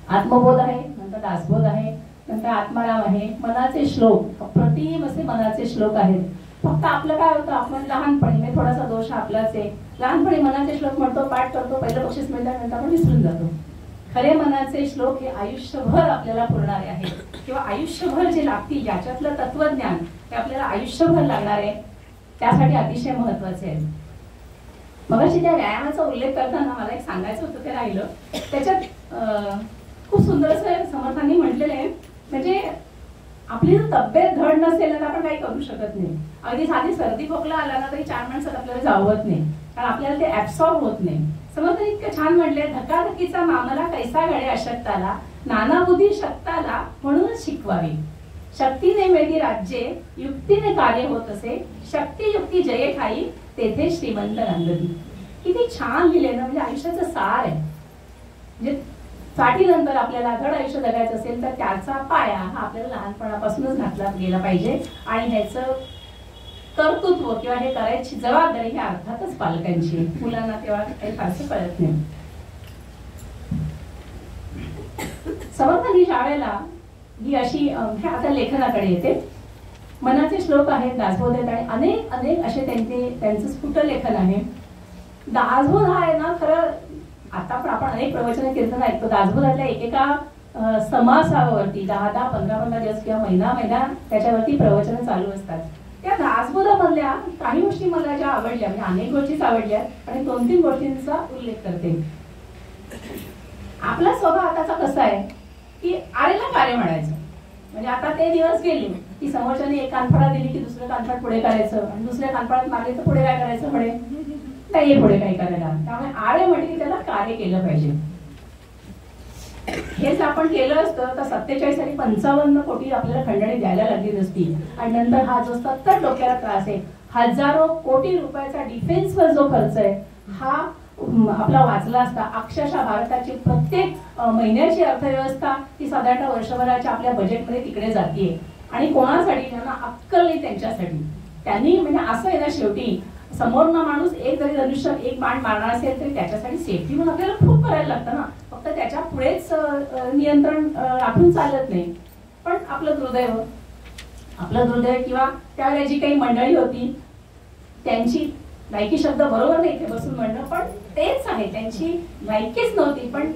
आत्मबोध आहे, नंतर दासबोध आहे, नंतर आत्माराम आहे, मनाचे श्लोक, अप्रतिम असे मनाचे श्लोक आहेत. फक्त आपलं काय होतं, आपण लहानपणी म्हणजे थोडासा दोष आपलाच आहे, लहानपणी मनाचे श्लोक म्हणतो, पाठ करतो, पहिलं बक्षीस मिळतात, आपण विसरून जातो. खरे मनाचे श्लोक हे आयुष्यभर आपल्याला पुरणारे आहेत किंवा आयुष्यभर जे लागतील, ज्याच्यातलं तत्वज्ञान ते आपल्याला आयुष्यभर लागणार आहे, त्यासाठी अतिशय महत्वाचे आहे. मगाशी त्या व्यायामाचा उल्लेख करताना मला एक सांगायचं होतं, ते राहिलं. त्याच्यात खूप सुंदर असं समर्थांनी म्हटलेलं आहे. म्हणजे आपली जर तब्येत धड नसेल तर आपण काही करू शकत नाही. अगदी साधी सर्दी खोकला आला ना तरी 4 माणसात आपल्याला जावत नाही, कारण आपल्याला ते ऍब्सॉर्ब होत नाही. समर्थांनी इतकं छान म्हटलंय, धकाधकीचा मामला कैसा घडे अशक्ताला, नाना बुद्धी शक्ताला म्हणूनच शिकवावी. शक्तीने मिळती राज्ये, युक्तीने कार्य होत असे, शक्ती युक्ती जये ठाई, तेथे श्रीमंत रंगती. किती छान लिहिले ना, म्हणजे आयुष्याचं सार आहे. म्हणजे साठीनंतर आपल्याला धड आयुष्य जगायचं असेल तर त्याचा पाया हा आपल्याला लहानपणापासूनच घातला गेला पाहिजे. आणि ह्याचं कर्तृत्व किंवा हे करायची जबाबदारी ही अर्थातच पालकांची. मुलांना तेव्हा काही फारसं कळत नाही. समर्थांनी शाळेला ही अशी आता लेखनाकडे येते. मनाचे श्लोक आहेत, दासबोध आहेत आणि अनेक अनेक असे त्यांचं स्फुट लेखन आहे. दासबोध हा आहे ना, खरं आता पण आपण अनेक प्रवचन कीर्तन ऐकतो. दासबोधातल्या एकेका समासावरती 10-10, 15-15 दिवस किंवा महिना त्याच्यावरती प्रवचन चालू असतात. त्या दासबोधामधल्या काही गोष्टी मला ज्या आवडल्या, म्हणजे अनेक गोष्टीच आवडल्या आणि 2-3 गोष्टींचा उल्लेख करते. आपला स्वभाव आताचा कसा आहे की आरेला कार्य म्हणायचं. म्हणजे आता ते दिवस गेले की समोरच्याने एक कानफडा दिली की दुसरं कानफड पुढे करायचं, आणि दुसऱ्या कानफडात मारले तर पुढे काय करायचं, पुढे नाही पुढे काही करायला. त्यामुळे आरे म्हटले की त्याला कार्य केलं पाहिजे. हेच आपण केलं असतं तर 47 आणि 55 कोटी आपल्याला खंडणी द्यायला लागली नसती. आणि नंतर हा जो सतत डोक्याला त्रास आहे, हजारो कोटी रुपयाचा डिफेन्सवर जो खर्च आहे हा आपला वाचला असता. अक्षरशः भारताची प्रत्येक महिन्याची अर्थव्यवस्था ही साधारण वर्षभराच्या आपल्या बजेटमध्ये तिकडे जातीये. आणि कोणासाठी, ज्यांना अक्कल नाही त्यांच्यासाठी. त्यांनी म्हणजे असं आहे ना, शेवटी समोरना माणूस एक जरी धनुष्य एक बाण मारणार असेल तरी त्याच्यासाठी सेफ्टी म्हणून आपल्याला खूप करायला लागतं ना. फक्त त्याच्या पुढेच नियंत्रण राखून चालत नाही. पण आपलं दुर्दैव किंवा त्यावेळेला जी काही मंडळी होती त्यांची लायकी शब्द बरोबर नाही इथे बसून म्हणणं, पण तेच आहे, त्यांची लायकीच नव्हती. पण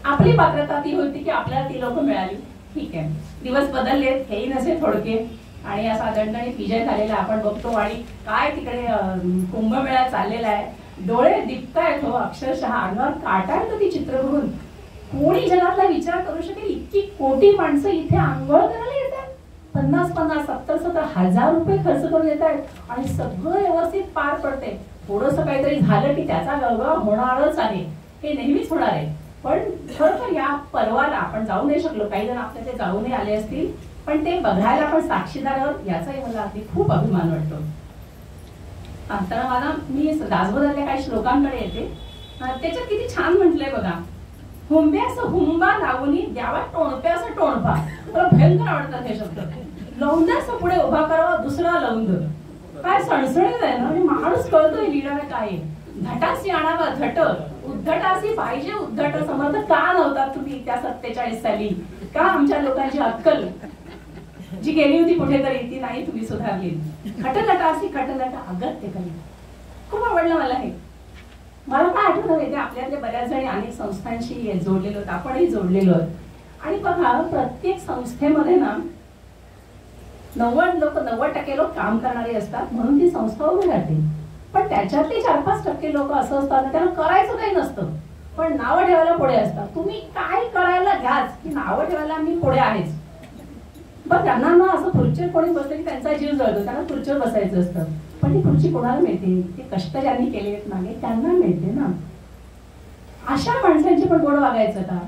आपली पात्रता ती होती की आपल्याला ती लोक मिळाली. ठीक आहे, दिवस बदललेत, हेही नसे थोडके. आणि असा दणदणीत विजय झालेला आपण बघतो. आणि काय तिकडे कुंभमेळा चाललेला आहे, डोळे दिपतायत हो, अक्षरशः अंगावर काटा येतो ती चित्र बघून. कोणी जगातला विचार करू शकेल इतकी कोटी माणसं इथे आंघोळ करायला येतात, 50-50, 70-70 हजार रुपये खर्च करून येत आहेत आणि सगळं व्यवस्थित पार पडते. थोडंसं काहीतरी झालं की त्याचा गळगळा होणारच आहे, हे नेहमीच होणार आहे. पण खरोखर या पर्वाला आपण जाऊ नाही शकलो, काही जण आपल्या ते जाऊ नाही आले असतील, पण ते बघायला आपण साक्षीदार आहोत याचाही मला अगदी खूप अभिमान वाटतो. तर मला मी दासबोधातल्या काही श्लोकांकडे येते. त्याच्यात किती छान म्हटलंय बघा, हुंब्यास हुंबा लावणी द्यावा टोणप्यास टोणपा. मला भयंकर आवडतात हे शब्द. लवंदास पुढे उभा करावा दुसरा लवंद. काय सणसणीत आहे ना, म्हणजे माणूस कळतोय लिहिणार काय. धटासी आणावा धट, उद्धटासी पाहिजे उद्धट. समर्थ का नव्हतात तुम्ही त्या 47 साली? का आमच्या लोकांची अक्कल जी गेली होती कुठेतरी ती नाही तुम्ही सुधारली? खटनटासी खटनट अगत्य करी. खूप आवडलं मला हे. मला काय आठवतं माहिती, आपल्यातले बऱ्याच जणी अनेक संस्थांशी जोडलेलो आहोत, आपणही जोडलेलो आहोत. आणि बघा प्रत्येक संस्थेमध्ये ना 90% लोक काम करणारे असतात म्हणून ती संस्था उभी राहते. पण त्याच्यातले 4-5% लोक असं असतात ना, त्यांना करायचं काही नसतं पण नावं ठेवायला पुढे असतात. तुम्ही काय करायला घ्याच की नावं ठेवायला मी पुढे आहेच. पण त्यांना ना असं खुर्चीवर कोणी बसलं की त्यांचा जीव जळतो, त्यांना खुर्चीवर बसायचं असतं. पण ती खुर्ची कोणाला मिळते? ते कष्ट ज्यांनी केले मागे त्यांना मिळते ना. अशा माणसांची पण गोड वागायचं का?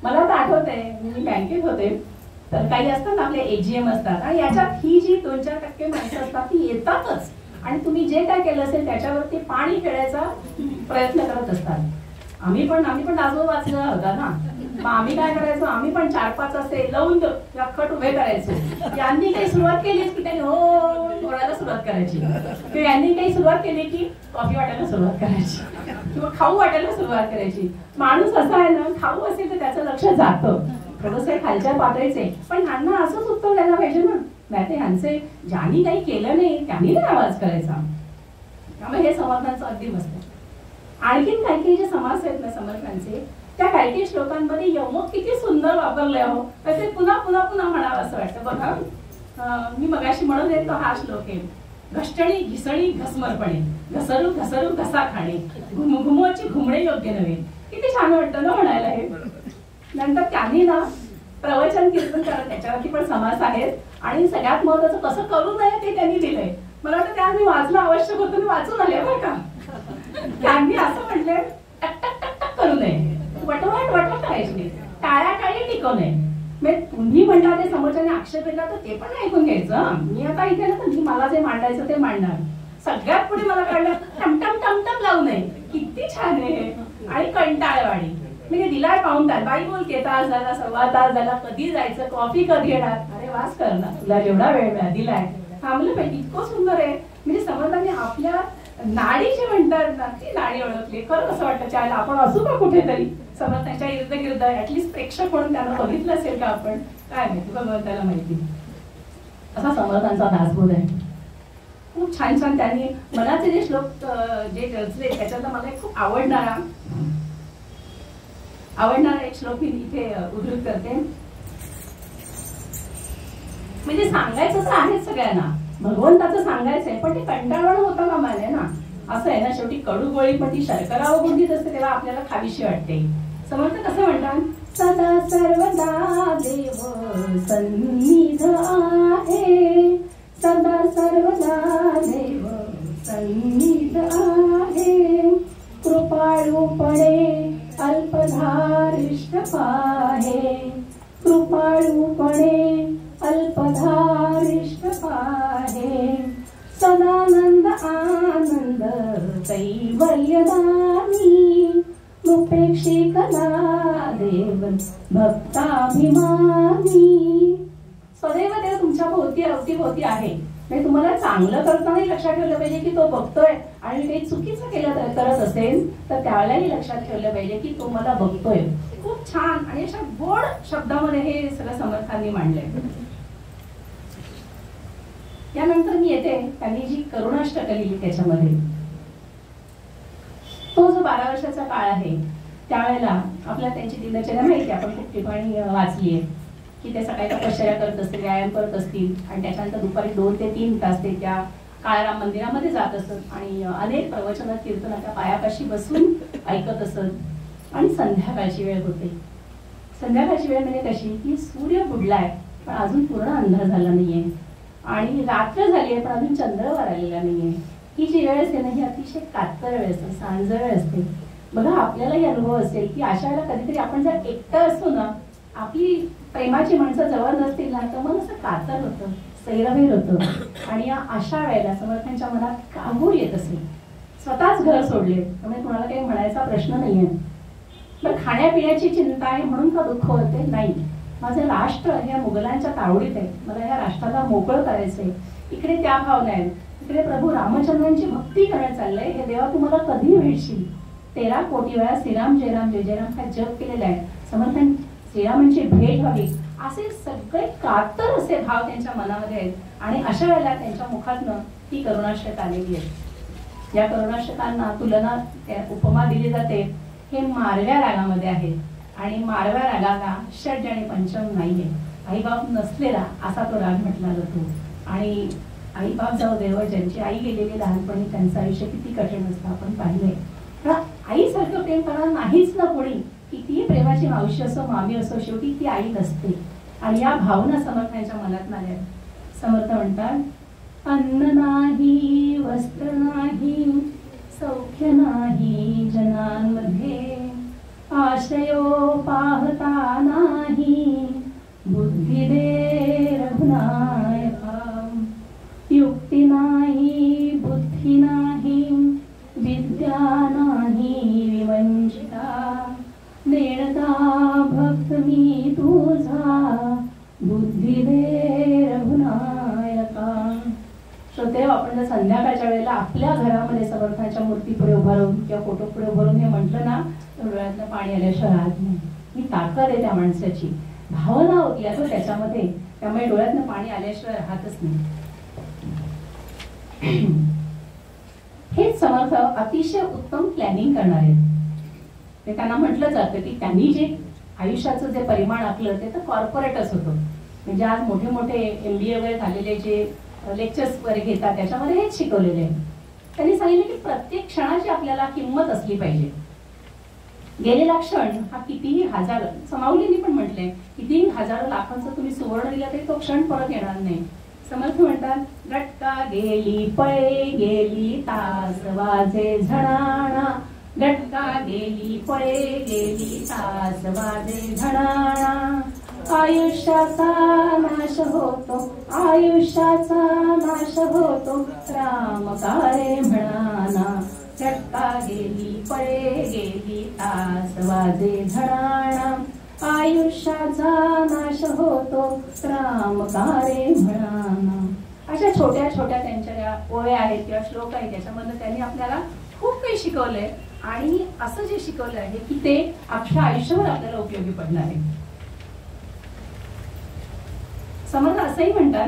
मला तर आठवतंय मी बँकेत होते तर काही असतात ना आपले AGM असतात आणि याच्यात ही जी 2-4% माणसं असतात ती येतातच आणि तुम्ही जे काय केलं असेल त्याच्यावरती पाणी फेडायचा प्रयत्न करत असतात. आम्ही पण दासबोध वाचला होता ना, मग आम्ही काय करायचो, आम्ही पण 4-5 असे लावून खट उभे करायचो. यांनी काही सुरुवात केली की त्यांनी हो बोलायला सुरुवात करायची, किंवा यांनी काही सुरुवात केली की कॉफी वाटायला सुरुवात करायची किंवा खाऊ वाटायला सुरुवात करायची. माणूस असा आहे ना, खाऊ असेल तर त्याचं लक्ष जातं, थोडंसं खालच्या पातळीचे. पण ह्यांना असंच उत्तर द्यायला पाहिजे ना, नाही ते ह्यांचे ज्यांनी काही केलं नाही त्यांनी नाही आवाज करायचा. त्यामुळे हे समर्थांचं अगदी मस्त. आणखीन काही काही जे समास आहेत ना समर्थांचे, त्या काही काही श्लोकांमध्ये यमक किती सुंदर वापरले हो, तर ते पुन्हा पुन्हा पुन्हा म्हणावं असं वाटतं. बघा मी मगाशी म्हणून येतो हा श्लोक आहे, घष्टणी घिसणी घसमरपणे, घसरू घसरू घसा खाणे, घुमघुमोची घुमणे योग्य नव्हे. किती छान वाटतं ना म्हणायला हे. नंतर त्यांनी ना प्रवचन कीर्तन करत, त्याच्यावरती पण समास आहेत, आणि सगळ्यात महत्वाचं कसं करू नये ते त्यांनी दिलंय. मला वाटतं त्या मी वाचणं आवश्यक होतं, मी वाचून आले बरं का. त्यांनी असं म्हटलंय, टक टक टक टक करू नये, वटवट वटवट करायची नाही, टाळ्या टाळी टिकवू नये. म्हणजे तुम्ही म्हणता ते समोरच्याने आक्षेप घेतला तर ते पण ऐकून घ्यायचं. मी आता इथे ना मी मला जे मांडायचं ते मांडणार. सगळ्यात पुढे मला कळलं टमटम टमटम लावू नये. किती छान आहे. आणि कंटाळवाडी म्हणजे दिलाय पाहून तास, बाई बोलते तास झाला, सव्वा तास झाला, कधी जायचं, कॉफी कधी येणार, अरे वास कर ना, तुला जेवढा वेळ मिळाला दिलाय, थांबलं पाहिजे. इतकं सुंदर आहे. म्हणजे समर्थांनी आपल्या नाडी जे म्हणतात ना ती नाडी ओळखली. खरं असं वाटतं चायला आपण असू का कुठेतरी समर्थांच्या इर्द गिर्द, ऍटलीस्ट प्रेक्षक म्हणून त्यांना बघितलं असेल का आपण, काय माहिती भगवंताला माहिती. असा समर्थांचा दासबोध आहे. खूप छान छान त्यांनी मनाचे जे श्लोक जे रचले त्याच्यातला मला एक खूप आवडणारा एक श्लोक मी इथे उद्धृत करते. म्हणजे सांगायचं तर आहे सगळ्यांना, भगवंताचं सांगायचंय, पण ते कंटाळवाणं होतं का माने ना. असं आहे ना, शेवटी कडू गोळी पण ती शर्करावर गुंडीत असते तेव्हा आपल्याला खावीशी वाटते. समर्थ कसं म्हणतात, सदा सर्वदा देव सन्निध आहे, सदा सर्वदा देव सन्निध आहे, कृपाळूपणे अल्पधारिष्ट पाहे, कृपाळूपणे अल्पधारिष्ट पाहे, सदानंद आनंद कैवल्यदानी, मुपेक्षिकदा देव भक्ताभिमानी. सदैव देव तुमच्या भोवती अवतीभोवती आहे. म्हणजे तुम्हाला चांगलं करतानाही लक्षात ठेवलं पाहिजे की तो बघतोय, आणि काही चुकीचं केलं करत असेल तर त्यावेळेलाही लक्षात ठेवलं पाहिजे की तो मला बघतोय. खूप छान आणि अशा गोड शब्दामध्ये हे सगळं समर्थांनी मांडलंय. यानंतर मी येते त्यांनी जी करुणाष्टक लिहिली त्याच्यामध्ये. तो जो 12 वर्षाचा काळ आहे त्यावेळेला आपल्याला त्यांची दिनचर्या माहिती, आपण खूप ठिकाणी वाचली आहे की ते सकाळी तपश्चर्या करत असतील, व्यायाम करत असतील, आणि त्याच्यानंतर दुपारी 2 ते 3 तास ते त्या काळाराम मंदिरामध्ये जात असत आणि अनेक प्रवचन कीर्तनाच्या पायापाशी बसून ऐकत असत. आणि संध्याकाळची वेळ होते. संध्याकाळची वेळ म्हणजे कशी की सूर्य बुडलाय पण अजून पूर्ण अंधार झाला नाहीये, आणि रात्र झाली आहे पण अजून चंद्र वर आलेला नाहीये. ही जी वेळ असते ना ही अतिशय कातर वेळ असते, सांज वेळ असते. बघा आपल्यालाही अनुभव असेल की अशा वेळेला कधीतरी आपण जर एकटं असतो ना, आपली प्रेमाची माणसं जवळ नसतील ना तर मन असं कातर होतं, सैरभैर होतं. आणि या अशा वेळेला समर्थांच्या मनात काहूर येत असेल. स्वतःच घर सोडले त्यामुळे कुणाला काही म्हणायचा प्रश्न नाहीये. पण खाण्यापिण्याची चिंता आहे म्हणून का दुःख होते? नाही. माझं राष्ट्र ह्या मुघलांच्या तावडीत आहे, मला या राष्ट्राला मोकळं करायचंय. इकडे त्या भावना आहेत, इकडे प्रभू रामचंद्रांची भक्ती करण्यात चाललंय. हे देवा तुम्हाला कधी भेटशील? 13 कोटी वेळा श्रीराम जय राम जय जय राम हा जप केलेला आहे. समर्थांनी श्रीरामांची भेट व्हावी असे सगळे कातर असे भाव त्यांच्या मनामध्ये आहेत. आणि अशा वेळेला त्यांच्या मुखातनं ही करुणाष्टक आलेली आहे. या करुणाष्टकांना तुलना उपमा दिली जाते हे मारव्या रागामध्ये आहे. आणि मारव्या रागाला षड्ज आणि पंचम नाहीये. आईबाप नसलेला असा तो राग म्हटला जातो. आणि आईबाप जाऊ देव, ज्यांची आई गेलेली लहानपणी त्यांचं आयुष्य किती कठीण असतं आपण पाहिलंय. पण आईसारखं प्रेम करणार नाहीच ना कोणी. कितीही प्रेमाची मावशी असो मामी असो शेवटी ती आई नसते. आणि या भावना समर्थांच्या मनात आल्या. समर्थ म्हणतात अन्न नाही, वस्त्र नाही, सौख्य नाही जनांमध्ये, आश्रयो पाहता नाही, बुद्धी दे रघुनायका, युक्ती नाही, बुद्धी नाही, विद्या नाही विवंचिता, नेणता भक्त मी तुझा, बुद्धी दे रघुनायका. श्रोतेव, आपण जर संध्याकाळच्या वेळेला आपल्या घरामध्ये समर्थांच्या मूर्ती पुढे उभारून किंवा फोटो पुढे उभारून हे म्हटलं ना तर डोळ्यातलं पाणी आल्याशिवाय राहत नाही. ही ताकद आहे त्या माणसाची, भावना होती असं त्याच्यामध्ये, त्यामुळे डोळ्यातनं पाणी आल्याशिवाय राहतच नाही. हेच समर्थ अतिशय उत्तम प्लॅनिंग करणार आहेत. ते त्यांना म्हटलं जातं की त्यांनी जे आयुष्याचं जे परिमाण आखलं ते तर कॉर्पोरेटच होतं. म्हणजे आज मोठे मोठे MBA वगैरे झालेले जे लेक्चर्स वगैरे घेतात त्याच्यामध्ये हेच शिकवलेले आहे. त्यांनी सांगितलं की प्रत्येक क्षणाची आपल्याला किंमत असली पाहिजे. गेलेला क्षण हा कितीही हजार, माऊलींनी पण म्हटलंय, कितीही हजारो लाखांचं तुम्ही सुवर्ण दिलं तरी तो क्षण परत येणार नाही. समर्थ म्हणतात घटका गेली पळे गेली तास वाजे झणाणा, घटका गेली पळे गेली तास वाजे झणाणा. आयुष्याचा नाश होतो, आयुष्याचा नाश होतो, राम कारे म्हणाना. घटका गेली पळे गेली तास वाजे झणाणा, आयुष्याचा नाश होतो, राम कारे म्हणाना. अशा छोट्या छोट्या त्यांच्या ज्या ओळ्या आहेत किंवा श्लोक आहेत त्याच्यामधनं त्यांनी आपल्याला खूप काही शिकवलंय. आणि असं जे शिकवलं आहे की ते अख्ख्या आयुष्यावर आपल्याला उपयोगी पडणार आहे. समर्थ असंही म्हणतात,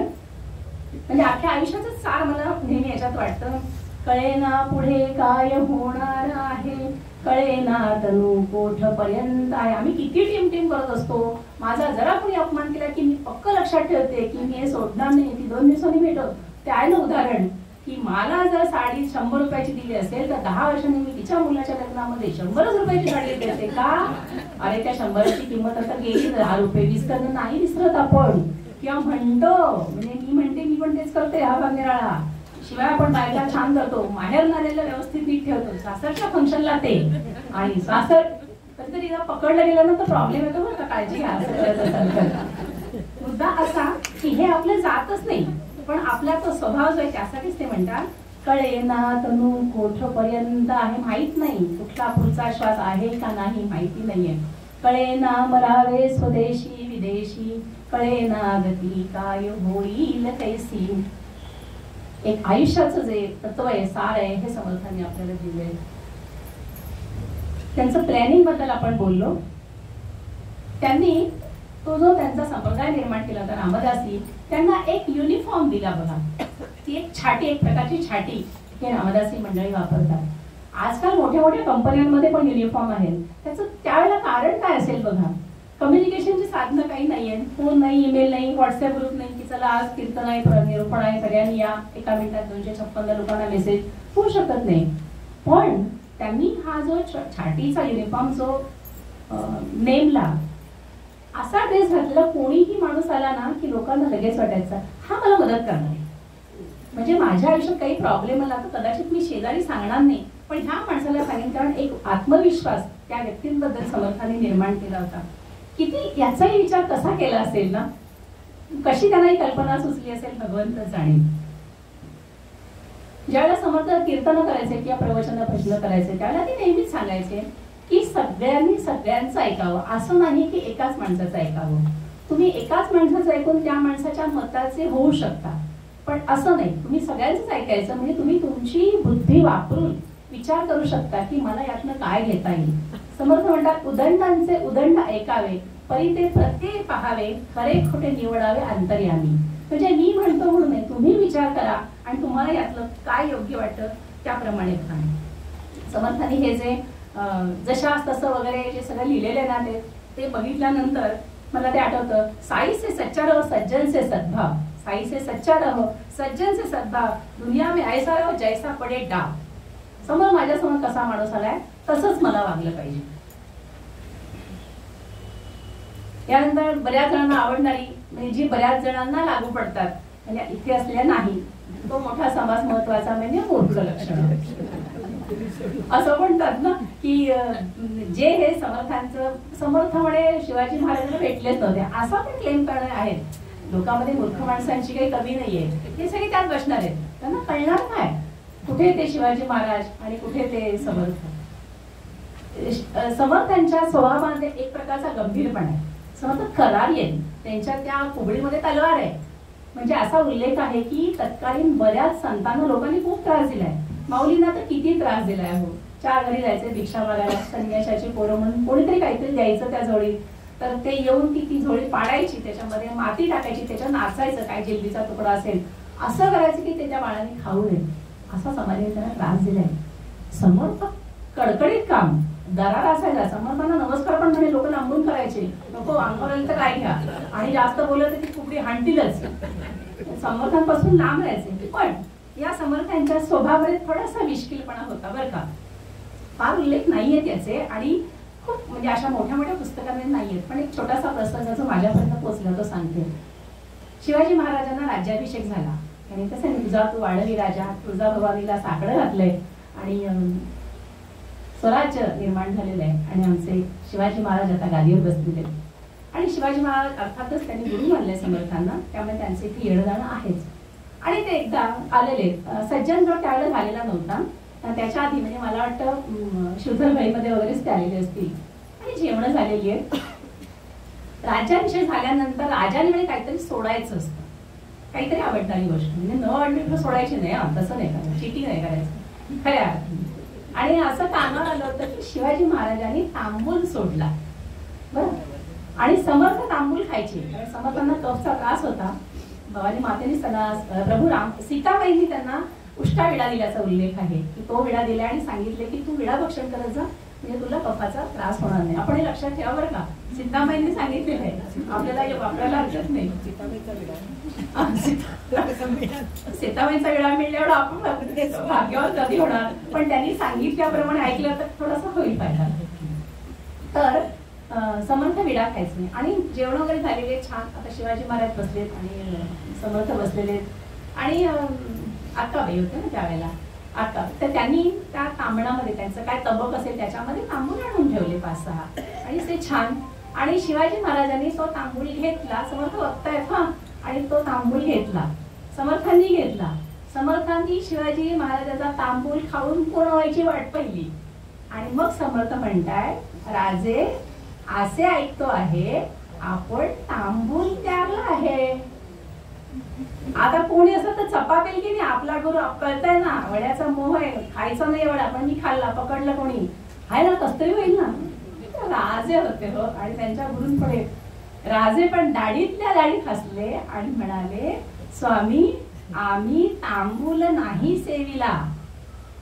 म्हणजे अख्ख्या आयुष्याचं सार मला नेहमी याच्यात वाटतं. कळेना पुढे काय होणार आहे, कळेना तनु कोठपर्यंत आहे. आम्ही किती टीम करत असतो. माझा जरा कोणी अपमान केला की मी पक्क लक्षात ठेवते की मी हे सोडणार नाही, ती 2 दिवसांनी भेटत. ते आहे ना उदाहरण की मला जर साडी 100 रुपयाची दिली असेल तर 10 वर्षांनी मी तिच्या मुलाच्या लग्नामध्ये 100 रुपयाची साडी देते का? अरे त्या 100ची किंमत आता गेली 10 रुपये. 20 करणं नाही विसरत आपण किंवा म्हणतो, म्हणजे मी म्हणते मी पण तेच करते हा निराळा. शिवाय आपण बायका छान करतो, माहेर नाल्याला व्यवस्थित नीट ठेवतो, सासरच्या फंक्शनला ते. आणि सासर कधीतरी पकडलं गेलं ना तर प्रॉब्लेम येतो बरं का, काळजी घ्या. मुद्दा असा की हे आपलं जातच नाही, पण आपला तो स्वभाव जो आहे त्यासाठीच ते म्हणतात कळेना तनु कोठपर्यंत आहे. माहित नाही कुठला पुढचा श्वास आहे का नाही माहिती नाहीये. कळेना मरावे स्वदेशी विदेशी, कळेना गती काय होईल कैसी. एक आयुष्याचं जे तत्व आहे, सार आहे, हे समर्थांनी आपल्याला दिलंय. त्यांचं प्लॅनिंग बद्दल आपण बोललो. त्यांनी तो जो त्यांचा संप्रदाय निर्माण केला होता रामदासी, त्यांना एक युनिफॉर्म दिला बघा. ती एक छाटी, एक प्रकारची छाटी हे रामदासी मंडळी वापरतात. आजकाल मोठ्या मोठ्या कंपन्यांमध्ये पण युनिफॉर्म आहेत. त्याचं त्यावेळेला कारण काय असेल बघा. कम्युनिकेशनची साधनं काही नाहीये, फोन नाही, ईमेल नाही, व्हॉट्सअप ग्रुप नाही की चला आज कीर्तन आहे, निरूपण आहे, सगळ्यांनी या, एका मिनिटात 256 लोकांना मेसेज होऊ शकत नाही. पण त्यांनी हा जो छाटीचा युनिफॉर्म जो नेमला, असा ड्रेस घातलेला कोणीही माणूस आला ना की लोकांना लगेच वाटायचा हा मला मदत करणार आहे. म्हणजे माझ्या आयुष्यात काही प्रॉब्लेम आला तर कदाचित मी शेजारी सांगणार नाही, पण ह्या माणसाला सांगेन, कारण एक आत्मविश्वास त्या व्यक्तींबद्दल समर्थांनी निर्माण केला होता. किती याचाही विचार कसा केला असेल ना, कशी त्यांना ही कल्पना सुचली असेल भगवंत जाणील. ज्यावेळेला समर्थ कीर्तन करायचे किंवा प्रवचन प्रश्न करायचे त्यावेळेला ते नेहमीच सांगायचे की सगळ्यांनी सगळ्यांचं ऐकावं. असं नाही की एकाच माणसाचं ऐकावं. तुम्ही एकाच माणसाचं ऐकून त्या माणसाच्या मताचे होऊ शकता, पण असं नाही, तुम्ही सगळ्यांचंच ऐकायचं. म्हणजे तुम्ही तुमची बुद्धी वापरून विचार करू शकता की मला यातनं काय घेता येईल. समर्थ म्हणतात उदंडांचे उदंड ऐकावे, परी ते प्रत्येक पाहावे, खरे खोटे निवडावे अंतर्यामी. म्हणजे मी म्हणतो म्हणून नाही, तुम्ही विचार करा आणि तुम्हाला यातलं काय योग्य वाटतं त्याप्रमाणे करा. समर्थांनी हे जे जशास तसं वगैरे जे सगळं लिहिलेलं ना ते बघितल्यानंतर मला ते आठवतं, साई से सच्चा रहो सज्जन से सद्भाव, साई से सच्चा रहो सज्जन से सद्भाव, दुनिया में ऐसा रहो जैसा पडे डाव. समोर माझ्यासमोर कसा माणूस आलाय तसंच मला वागलं पाहिजे. यानंतर बऱ्याच जणांना आवडणारी, म्हणजे जी बऱ्याच जणांना लागू पडतात, म्हणजे इथे असलेल्या नाही, तो मोठा समाज महत्वाचा म्हणजे मूर्ख लक्षण. असं म्हणतात ना की जे हे समर्थांचं, समर्थ म्हणे शिवाजी महाराजांना भेटलेच नव्हते असा पण क्लेम करणारे आहेत. लोकांमध्ये मूर्ख माणसांची काही कमी नाहीये, हे सगळे त्यात बसणार आहेत. त्यांना कळणार काय कुठे ते शिवाजी महाराज आणि कुठे ते समर्थ. समर्थांच्या स्वभावामध्ये एक प्रकारचा गंभीरपणा आहे. समर्थ करारी आहे, त्यांच्या त्या कुबडीमध्ये तलवार आहे. म्हणजे असा उल्लेख आहे की तत्कालीन बऱ्याच संतांना लोकांनी खूप त्रास दिलाय. माऊलींना तर किती त्रास दिलाय. हो, 4 घरी जायचे भिक्षा मागायला, संन्याशाची पोरं म्हणून कोणीतरी काहीतरी द्यायचं त्या झोळीत, तर ते येऊन ती झोळी पाडायची, त्याच्यामध्ये माती टाकायची, त्याच्यावर नाचायचं, काय जिलबीचा तुकडा असेल असं करायचं की त्याच्या बाळांनी खाऊ नये. असा समाजाने त्यांना त्रास दिलाय. समर्थ कडकडीत काम, दरार असायचा. समर्थांना नमस्कार पण म्हणे लोक लांबून करायचे, नको अंगावर तर काय घ्या, आणि जास्त बोललं तर ती कुबडी हाणतीलच. समर्थांपासून लांब राहायचे. पण या समर्थांच्या स्वभावामध्ये थोडासा मिश्किलपणा होता बरं का. फार उल्लेख नाहीये त्याचे, आणि खूप म्हणजे अशा मोठ्या मोठ्या पुस्तकांमध्ये नाहीयेत, पण एक छोटासा प्रसंग जो माझ्यापर्यंत पोहोचला तो सांगते. शिवाजी महाराजांना राज्याभिषेक झाला आणि कसं तुझा तू वाढवी राजा, तुझा भवानीला साकडं घातलंय आणि स्वराज्य निर्माण झालेलं आहे आणि आमचे शिवाजी महाराज आता गादीवर बसलेले आणि शिवाजी महाराज अर्थातच त्यांनी गुरु मानले समर्थांना, त्यामुळे त्यांचे इथे येणं जाणं आहेच. आणि ते एकदा आलेले सज्जनगड त्यावेळेला झालेला नव्हता, त्याच्या आधी म्हणजे मला वाटतं शुद्धलबाईमध्ये वगैरेच ते आलेले असतील आणि जेवणं झालेली आहेत. राज्याभिषेक झाल्यानंतर राजाने म्हणजे काहीतरी सोडायचं असतं, काहीतरी आवडणारी गोष्ट, म्हणजे न आवडली सोडायची नाही, तसं नाही करायचं, चिटिंग नाही करायचं खऱ्या अर्थाने. आणि असं कानावर आलं होतं की शिवाजी महाराजांनी तांबूल सोडला बरं, आणि समर्थ तांबूल खायचे कारण समर्थांना कफचा त्रास होता. भवानी मातेने प्रभू राम सीताबाईंनी त्यांना उष्टा विडा दिल्याचा उल्लेख आहे की तो विडा दिला आणि सांगितले की तू विडा भक्षण करत जा म्हणजे तुला कफाचा त्रास होणार नाही. आपण हे लक्षात ठेवा बरं का, सीताबाईंनी सांगितलेलं आहे, आपल्याला अर्थ नाही. सीताबाईंचा विडा मिळल्यावर आपण भाग्यवान कधी होणार, पण त्यांनी सांगितल्याप्रमाणे ऐकलं तर थोडासा होईल फायदा. तर समर्थ विडा खायचे आणि जेवण वगैरे झालेले छान. आता शिवाजी महाराज बसलेत आणि समर्थ बसलेले आणि अक्काबाई होते ना त्यावेळेला अक्का, तर त्यांनी त्या तांबणामध्ये त्यांचं काय तबक असेल त्याच्यामध्ये तांबूल आणून ठेवले 5-6 आणि ते छान. आणि शिवाजी महाराजांनी तो तांबूल घेतला, समर्थ बघतायत हा, आणि तो तांबूल घेतला, समर्थांनी घेतला. समर्थांनी शिवाजी महाराजांचा तांबूल खाऊन पूर्ण व्हायची वाट पाहिली आणि मग समर्थ म्हणताय, राजे असे ऐकतो आहे आपण तांबूल त्यागला आहे. आता कोणी असं तर चपापेल की नाही, आपला गुरु कळताय ना, वड्याचा मोह आहे, खायचा नाही वडा, पण मी खाल्ला, पकडलं कोणी आहे ना, कस तरी होईल ना. राजे होते हो आणि त्यांच्या गुरूंकडे राजे पण दाढीतल्या दाढीत हसले आणि म्हणाले, स्वामी आम्ही तांबूल नाही सेविला,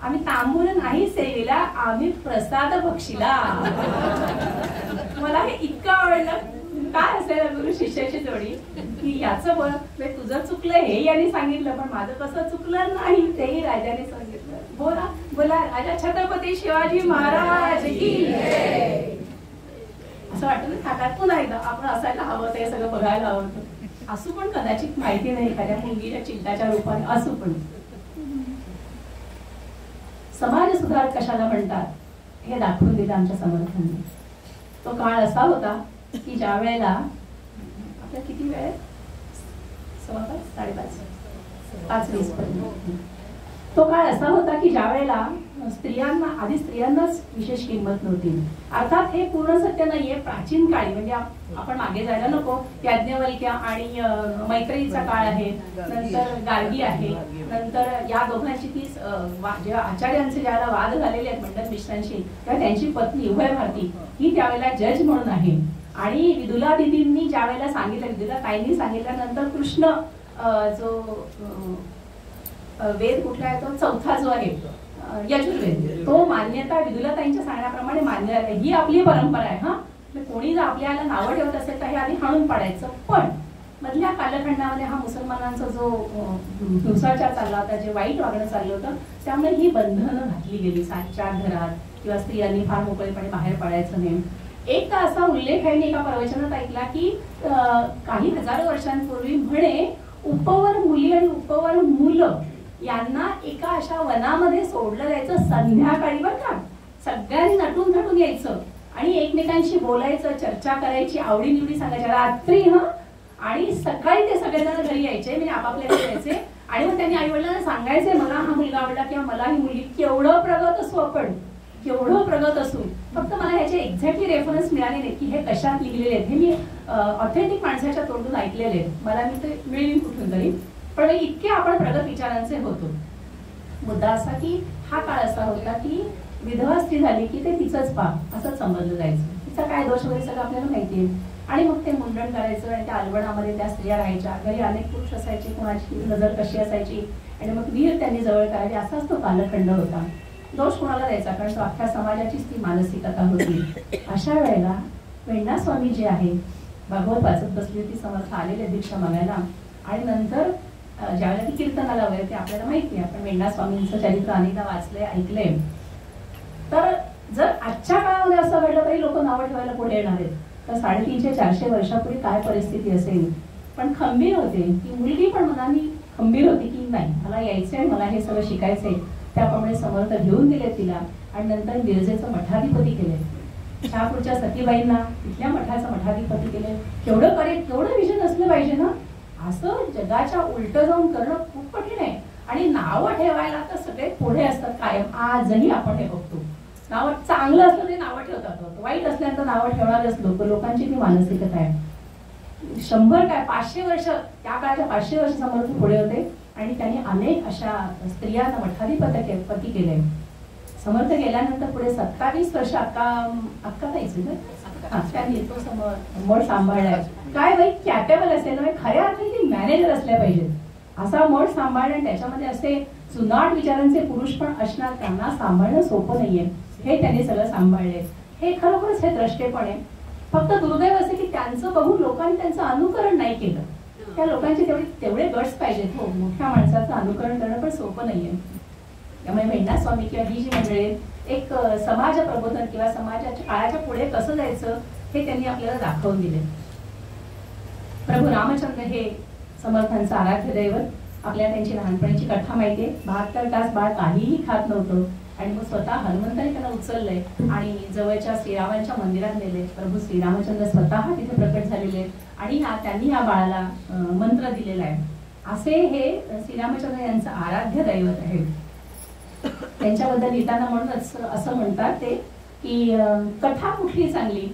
आम्ही तांबूल नाही सेविला, आम्ही प्रसाद बक्षिला. मला हे इतकं आवडलं. काय असेल गुरु शिष्याची जोडी की याचं बळ तुझं चुकलं हे यांनी सांगितलं, पण माझं कसं चुकलं नाही तेही राजाने सांगितलं. बोला बोला राजा छत्रपती शिवाजी महाराज की. असं वाटतं ना थाटात पुन्हा एकदा आपण असायला हवं, ते सगळं बघायला हवं होतं. असू पण कदाचित माहिती नाही एखाद्या मुलगीच्या चिंताच्या रूपाने, असू पण. समाज सुधारक कशाला म्हणतात हे दाखवून दिलं आमच्या समर्थांनी. तो काळ असा होता की ज्या वेळेला आपल्या किती वेळ 5:15 5:30 5:20 पर्यंत तो काळ असा होता की ज्या वेळेला स्त्रियांनाच विशेष किंमत नव्हती. अर्थात हे पूर्ण सत्य नाहीये. प्राचीन काळी म्हणजे आपण मागे जायला नको, याज्ञवल्क्य आणि मैत्रेयीचा काळ आहे, नंतर गार्गी आहे, नंतर या दोघांची ती जेव्हा आचार्यांचे ज्याला वाद झालेले आहेत मंडन मिश्रांशी, तेव्हा त्यांची पत्नी उभय भारती ही त्यावेळेला जज म्हणून आहे. आणि विदुला दिदींनी ज्या वेळेला सांगितलं, विदुला ताईंनी सांगितल्यानंतर कृष्ण जो वेद कुठला आहे तो चौथा जो आहे यजुर्वेद, तो मान्यता विदुला ताईंच्या सांगण्याप्रमाणे मान्य आहे. ही आपली परंपरा आहे. हा कोणी जर आपल्याला नावं ठेवत असेल तर हे आधी हाणून पाडायचं. पण मधल्या कालखंडामध्ये हा मुसलमानांचा जो हिंसाचार चालला होता, जे वाईट वागणं चाललं होतं, त्यामुळे ही बंधनं घातली गेली 7-4 घरात, किंवा स्त्रियांनी फार मोकळेपणे बाहेर पडायचं नाही. एक तर असा उल्लेख आहे, एका प्रवचनात ऐकला की काही हजारो वर्षांपूर्वी म्हणे उपवर मुली आणि उपवर मुलं यांना एका अशा वनामध्ये सोडलं जायचं संध्याकाळी, बरं का, सगळ्यांनी नटून थटून यायचं आणि एकमेकांशी बोलायचं, चर्चा करायची, आवडीनिवडी सांगायच्या रात्री. आणि सकाळी ते सगळेजण घरी यायचे, म्हणजे आपापल्या घरी यायचे आणि मग त्यांनी आई वडिलांना सांगायचे मला हा मुलगा आवडला किंवा मला ही मुलगी. केवढं प्रगत असू आपण, केवढं प्रगत असू, फक्त मला ह्याचे एक्झॅक्टली रेफरन्स मिळाले नाही की हे कशात लिहिलेले आहेत. हे मी ऑथेंटिक माणसाच्या तोंडून ऐकलेले आहेत, मला मी ते मिळेल कुठून तरी, पण इतके आपण प्रगत विचारांचे होतो. मुद्दा असा की हा काळ असा होता की विधवा स्त्री झाली की ते तिचंच पाप असं समजलं जायचं, तिचा काय दोष वगैरे सगळं आपल्याला माहितीये. आणि मग ते मुंडण करायचं आणि त्या अलवणामध्ये त्या स्त्रिया राहायच्या. घरी अनेक पुरुष असायचे, कोणाची नजर कशी असायची, आणि मग वीर त्यांनी जवळ करायचे. असाच तो कालखंड होता. दोष कोणाला द्यायचा, कारण तो अख्ख्या समाजाचीच ती मानसिकता होती. अशा वेळेला वेण्णा स्वामी जे आहे, भागवत वाचत बसली ती समर्थ आलेले दीक्षा मागायला, आणि नंतर ज्यावेळेला ती कीर्तनाला वगैरे ते आपल्याला माहिती आहे, आपण वेण्णा स्वामींचं चरित्र अनेकदा वाचलंय, ऐकलंय. तर जर आजच्या काळामध्ये असं घडलं तरी लोक नावं ठेवायला पुढे येणार आहेत, तर 350-400 वर्षापूर्वी काय परिस्थिती असेल. पण खंबीर होते, ती मुलगी पण मनाने खंबीर होती की नाही मला यायचंय, मला हे सगळं शिकायचंय. त्याप्रमाणे समर्थ घेऊन दिले तिला आणि नंतर मिरजेचं मठाधिपती केले. शहापूरच्या सतीबाईंना तिथल्या मठाचं मठाधिपती केले. केवढं केवढं विजन असलं पाहिजे ना. असं जगाच्या उलट जाऊन करणं खूप कठीण आहे. आणि नावं ठेवायला तर सगळे पुढे असतात कायम. आजही आपण हे बघतो, नाव चांगलं असलं ते नावं ठेवतात, वाईट असल्यानंतर नावं ठेवणारच लोकांची ती मानसिकता आहे. 100 काय 500 वर्ष, त्या काळाच्या 500 वर्ष समर्थ पुढे होते आणि त्यांनी अनेक अशा स्त्रियांना मठाधिपती केले. समर्थ गेल्यानंतर पुढे 27 वर्ष अक्का ताईचे त्यांनी तो मठ सांभाळलाय. काय बाई कॅपेबल असेल ना, खऱ्या अर्थाने ती मॅनेजर असल्या पाहिजेत. असा मठ सांभाळणं, त्याच्यामध्ये असे जुनाट विचारांचे पुरुष पण असणार, त्यांना सांभाळणं सोपं नाहीये. हे त्यांनी सगळं सांभाळले. हे खरोखरच हे द्रष्टेपण आहे. फक्त दुर्दैव असे की त्यांचं बघून लोकांनी त्यांचं अनुकरण नाही केलं. त्या लोकांचे तेवढे गट्स पाहिजेत. हो, मोठ्या माणसाचं अनुकरण करणं पण सोपं नाहीये. त्यामुळे मेंढा स्वामी किंवा ही जी मंडळी एक समाज प्रबोधन किंवा समाजाच्या काळाच्या पुढे कसं जायचं हे त्यांनी आपल्याला दाखवून दिले. प्रभू रामचंद्र हे समर्थांचं आराध्य दैवत. आपल्याला त्यांची लहानपणीची कथा माहितीये. 72 तास बाळ काहीही खात नव्हतं आणि मग स्वतः हनुमंताने त्यांना उचललंय आणि जवळच्या श्रीरामांच्या मंदिरात नेले. प्रभू श्रीरामचंद्र स्वतः तिथे प्रकट झालेले आणि त्यांनी या बाळाला मंत्र दिलेला आहे. असे हे श्रीरामचंद्र यांचं आराध्य दैवत आहे. त्यांच्याबद्दल लिहिताना म्हणूनच असं म्हणतात ते की कथा कुठली चांगली,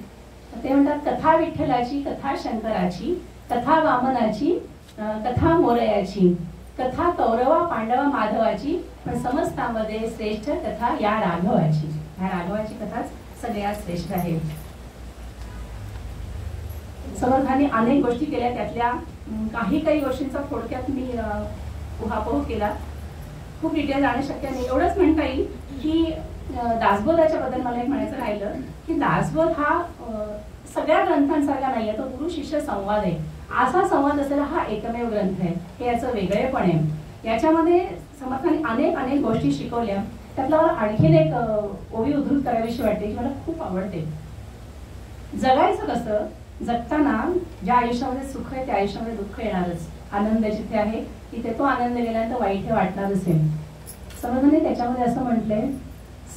ते म्हणतात कथा विठ्ठलाची, कथा शंकराची, कथा वामनाची, कथा मोरयाची, कथा कौरवा पांडवा माधवाची, पण समस्तामध्ये श्रेष्ठ कथा या राघवाची. या राघवाची कथाच सगळ्यात श्रेष्ठ आहे. समर्थांनी अनेक गोष्टी केल्या, त्यातल्या काही गोष्टींचा थोडक्यात मी उहापोह केला. खूप डिटेल जाणं शक्य नाही. एवढंच म्हणता येईल की दासबोधाच्या बद्दल मला एक म्हणायचं राहिलं की दासबोध हा सगळ्या ग्रंथांसारखा नाहीये, तो गुरु शिष्य संवाद आहे. असा संवाद असलेला हा एकमेव ग्रंथ आहे. हे याचं वेगळेपण आहे. याच्यामध्ये समर्थांनी अनेक गोष्टी शिकवल्या. त्यातला मला आणखीन एक ओवी उद्धृत करावीशी वाटते की मला खूप आवडते. जगायचं कसं, जगताना ज्या आयुष्यामध्ये सुख आहे त्या आयुष्यामध्ये दुःख येणारच. आनंद जिथे आहे तिथे तो आनंद गेल्यानंतर वाईट हे वाटणारच आहे. समर्थांनी त्याच्यामध्ये असं म्हटलंय,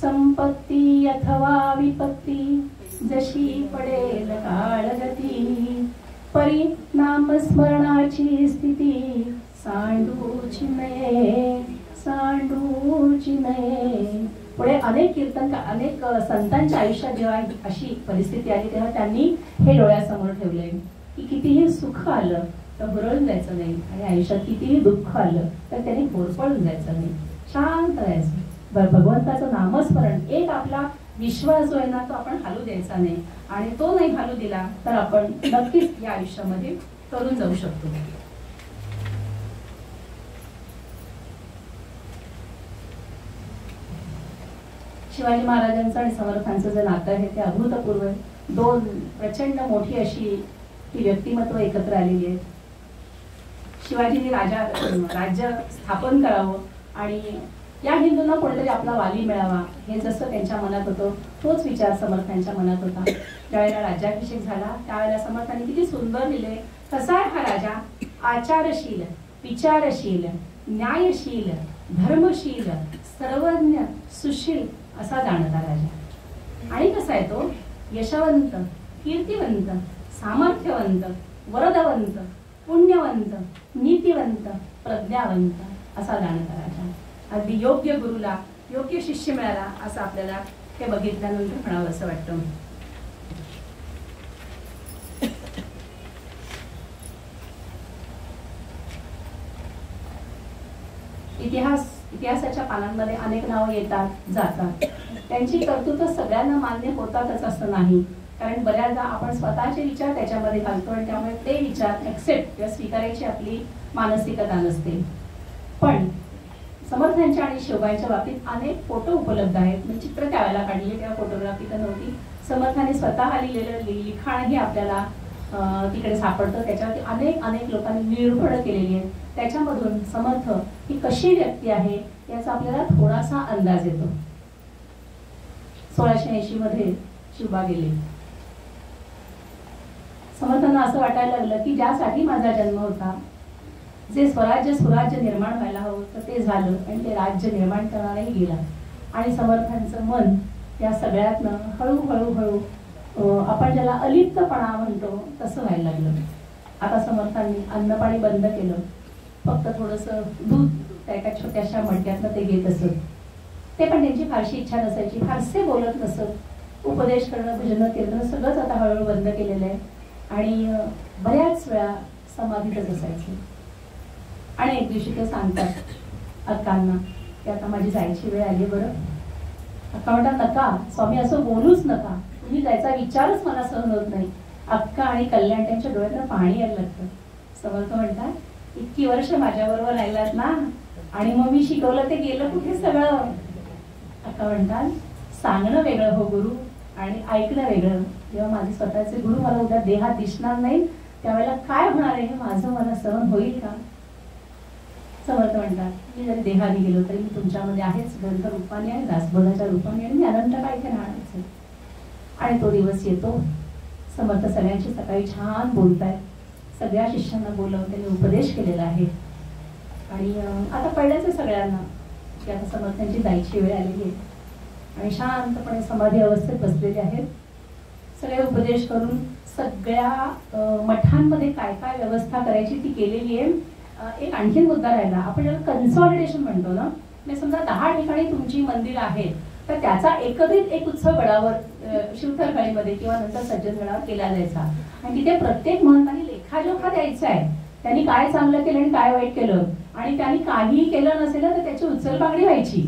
संपत्ती अथवा विपत्ती जशी पडेल काळगती, परिणाम स्मरणाची स्थिती सांडूची नये, सांडूची नये. पुढे अनेक अनेक संतांच्या आयुष्यात जेव्हा अशी परिस्थिती आली तेव्हा त्यांनी हे डोळ्यासमोर ठेवले की कितीही सुख आलं तर हुरळून जायचं नाही आणि आयुष्यात कितीही दुःख आलं तर त्यांनी होरपळून जायचं नाही, शांत राहायचं. भगवंताचं नामस्मरण, एक आपला विश्वास जो आहे ना तो आपण हालू द्यायचा नाही आणि तो नाही हालू दिला तर आपण नक्कीच या आयुष्यामध्ये करून जाऊ शकतो. शिवाजी महाराजांचं आणि समर्थांचं जे नातं आहे ते अभूतपूर्व आहे. दोन प्रचंड मोठी अशी ती व्यक्तिमत्व एकत्र आलेली आहेत. शिवाजीने राज्य स्थापन करावं आणि या हिंदूंना कोणतरी आपला वाली मिळावा हे जसं त्यांच्या मनात होतं तोच विचार समर्थांच्या मनात होता. ज्यावेळेला राज्याभिषेक झाला त्यावेळेला समर्थांनी किती सुंदर लिहिले, कसा आहे हा राजा, आचारशील, विचारशील, न्यायशील, धर्मशील, सर्वज्ञ, सुशील असा जाणता राजा. आणि कसा आहे तो, यशवंत, कीर्तिवंत, सामर्थ्यवंत, वरदवंत, पुण्यवंत, नीतिवंत, प्रज्ञावंत असा जाणता राजा. अगदी योग्य गुरुला योग्य शिष्य मिळाला असं आपल्याला हे बघितल्यानंतर म्हणावं असं वाटतं. इतिहासाच्या पानांमध्ये अनेक नावं येतात जातात. त्यांची कर्तृत्व सगळ्यांना मान्य होतातच असं नाही, कारण बऱ्याचदा आपण स्वतःचे विचार त्याच्यामध्ये घालतो आणि त्यामुळे ते विचार ऍक्सेप्ट किंवा स्वीकारायची आपली मानसिकता नसते. पण समर्थांच्या आणि शिवबाईंच्या बाबतीत अनेक फोटो उपलब्ध आहेत. म्हणजे चित्र त्यावेळेला काढली तेव्हा फोटोग्राफी तर नव्हती. समर्थांनी स्वतः लिहिलेलं लिखाणही आपल्याला तिकडे सापडतं. त्याच्यावरती अनेक लोकांनी निरूपणं केलेली आहेत. त्याच्यामधून समर्थ ही कशी व्यक्ती आहे याचा आपल्याला थोडासा अंदाज येतो. 1680 मध्ये शिवबा गेले. समर्थांना असं वाटायला लागलं की ज्यासाठी माझा जन्म होता, जे स्वराज्य सुराज्य निर्माण व्हायला हवं तर ते झालं आणि ते राज्य निर्माण करणारही गेला. आणि समर्थांचं मन या सगळ्यातनं हळूहळू आपण ज्याला अलिप्तपणा म्हणतो तसं व्हायला लागलं. आता समर्थांनी अन्नपाणी बंद केलं, फक्त थोडंसं दूध त्या एका छोट्याशा मडक्यातनं ते घेत असत. ते पण त्यांची फारशी इच्छा नसायची, फारसे बोलत नसत. उपदेश करणं, भजन कीर्तन सगळंच आता हळूहळू बंद केलेलं आहे आणि बऱ्याच वेळा समाधीतच असायचे. आणि एक दिवशी ते सांगतात अक्कांना की आता माझी जायची वेळ आली बरं. अक्का म्हणतात नका स्वामी, असं बोलूच नका, तुम्ही जायचा विचारच मला सहन होत नाही. अक्का आणि कल्याण त्यांच्या डोळ्यातनं पाणी यायला लागतं. समर्थ म्हणतात इतकी वर्ष माझ्याबरोबर राहिलात ना, आणि मग मी शिकवलं ते गेलं कुठे सगळं. अक्का म्हणतात सांगणं वेगळं हो गुरु आणि ऐकणं वेगळं. जेव्हा माझे स्वतःचे गुरु मला उद्या देहात दिसणार नाही त्यावेळेला काय होणार आहे हे माझं मला सहन होईल का. समर्थ म्हणतात मी जरी देहाने गेलो तरी मी तुमच्यामध्ये आहेच, ग्रंथ रूपाने आहे, दासबोधाच्या रूपाने, आणि मी अनंत काय इथे राहणारच. आणि तो दिवस येतो. समर्थ सगळ्यांशी सकाळी छान बोलतायत, सगळ्या शिष्यांना बोलवून त्यांनी उपदेश केलेला आहे. आणि आता कळलंच आहे सगळ्यांना की आता समर्थांची जायची वेळ आलेली आहे आणि शांतपणे समाधी अवस्थेत बसलेले आहेत. सगळे उपदेश करून सगळ्या मठांमध्ये काय काय व्यवस्था करायची ती केलेली आहे. एक आणखीन मुद्दा राहिला, आपण ज्याला कन्सॉलिडेशन म्हणतो ना, म्हणजे समजा 10 ठिकाणी तुमची मंदिर आहेत तर त्याचा एकत्रित एक उत्सव गडावर शिवथरकाळीमध्ये किंवा नंतर सज्जनगडावर केला जायचा. आणि तिथे प्रत्येक महंतांनी लेखाजोखा द्यायचा आहे, त्यांनी काय चांगलं केलं आणि काय वाईट केलं, आणि त्यांनी काहीही केलं नसेल तर त्याची उचलबांगडी व्हायची.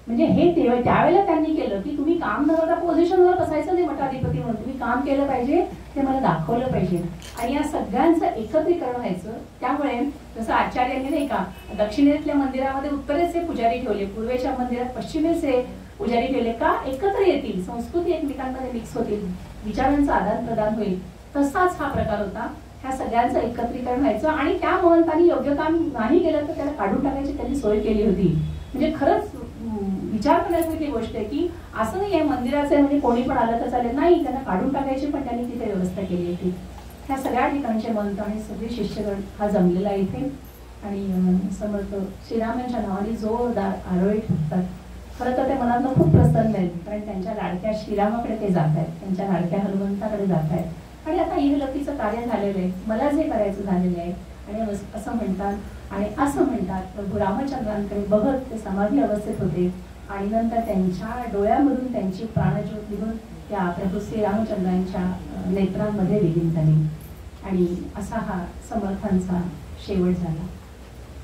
म्हणजे हे त्यावेळेला त्यांनी केलं की तुम्ही काम न करता पोझिशनवर बसायचं नाही मठाधिपती म्हणून, तुम्ही काम केलं पाहिजे, ते मला दाखवलं पाहिजे. आणि या सगळ्यांचं एकत्रीकरण व्हायचं. त्यामुळे जसं आचार्यांनी नाही का दक्षिणेतल्या मंदिरामध्ये उत्तरेचे पुजारी ठेवले, पूर्वेच्या मंदिरात पश्चिमेचे पुजारी ठेवले, का एकत्र येतील, संस्कृती एकमेकांमध्ये मिक्स होतील, विचारांचं आदान प्रदान होईल. तसाच हा प्रकार होता. ह्या सगळ्यांचं एकत्रीकरण व्हायचं आणि त्या महंतांनी योग्य काम नाही केलं तर त्याला काढून टाकायची त्यांनी सोय केली होती. म्हणजे खरंच विचार करण्यासारखी गोष्ट आहे की असं नाही आहे मंदिराचं म्हणजे कोणी पण आलं तर चालेल, नाही, त्यांना काढून टाकायची पण त्यांनी तिथे व्यवस्था केली होती. ह्या सगळ्या ठिकाणचे महंत आणि सगळे शिष्यगण हा जमलेला इथे. आणि समर्थ श्रीरामांच्या नावाने जोरदार आरोळी ठोकतात. खरं तर ते मनातनं खूप प्रसन्न आहेत, कारण त्यांच्या लाडक्या श्रीरामाकडे ते जात आहेत, त्यांच्या लाडक्या हनुमंताकडे जात आहेत. आणि आता इहलोकीचं कार्य झालेलं आहे, मला जे करायचं झालेलं आहे. आणि असं म्हणतात प्रभू रामचंद्रांकडे बघत ते समाधी अवस्थेत होते आणि नंतर त्यांच्या डोळ्यामधून त्यांची प्राणज्योत निघून त्या प्रभू श्री रामचंद्रांच्या नेत्रांमध्ये विलीन झाली. आणि असा हा समर्थांचा शेवट झाला.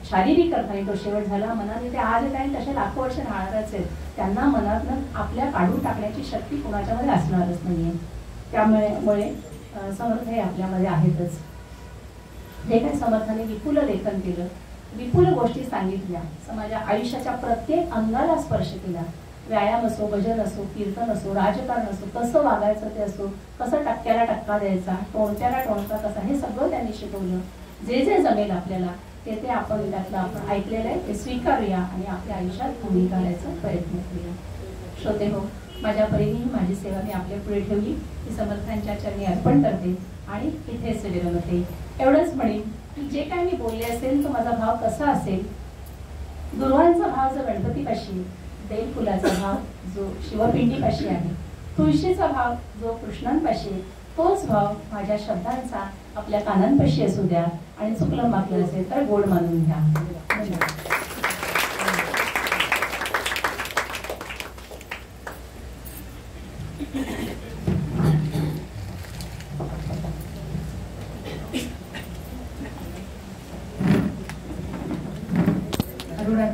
शारीरिक अर्थाने तो शेवट झाला. मनाने ते आज येत आणि तसे लाखो वर्ष राहणारच आहेत. त्यांना मनातनं आपल्या काढून टाकण्याची शक्ती कोणाच्यामध्ये असणारच नाहीये. त्यामुळे समर्थ हे आपल्यामध्ये आहेतच. जे काही समर्थाने विपुल लेखन केलं, विपुल गोष्टी सांगितल्या, समाजा आयुष्याच्या प्रत्येक अंगाला स्पर्श केला. व्यायाम असो, भजन असो, कीर्तन असो, राजकारण असो, कसं वागायचं ते असो, कसं टक्क्याला टक्का द्यायचा, टोणक्याला टोणका कसा, हे सगळं त्यांनी शिकवलं. जे जे जमेल आपल्याला ते आपण त्यातलं आपण ऐकलेलं आहे ते स्वीकारूया आणि आपल्या आयुष्यात भूमी घालायचा प्रयत्न करूया. श्रोते हो, माझ्या परीने माझी सेवा मी आपल्या पुढे ठेवली, ती समर्थांच्या चरणी अर्पण करते आणि इथेच विरमते. एवढंच म्हणेन की जे काही मी बोलले असेल तो माझा भाव कसा असेल. दुर्वांचा भाव जो गणपतीपाशी, बेलफुलाचा भाव जो शिवपिंडीपाशी आहे, तुळशीचा भाव जो कृष्णांपाशी, तोच भाव माझ्या शब्दांचा आपल्या कानांपाशी असू द्या. आणि चुकलं मागलं असेल तर गोड मानून घ्या. धन्यवाद.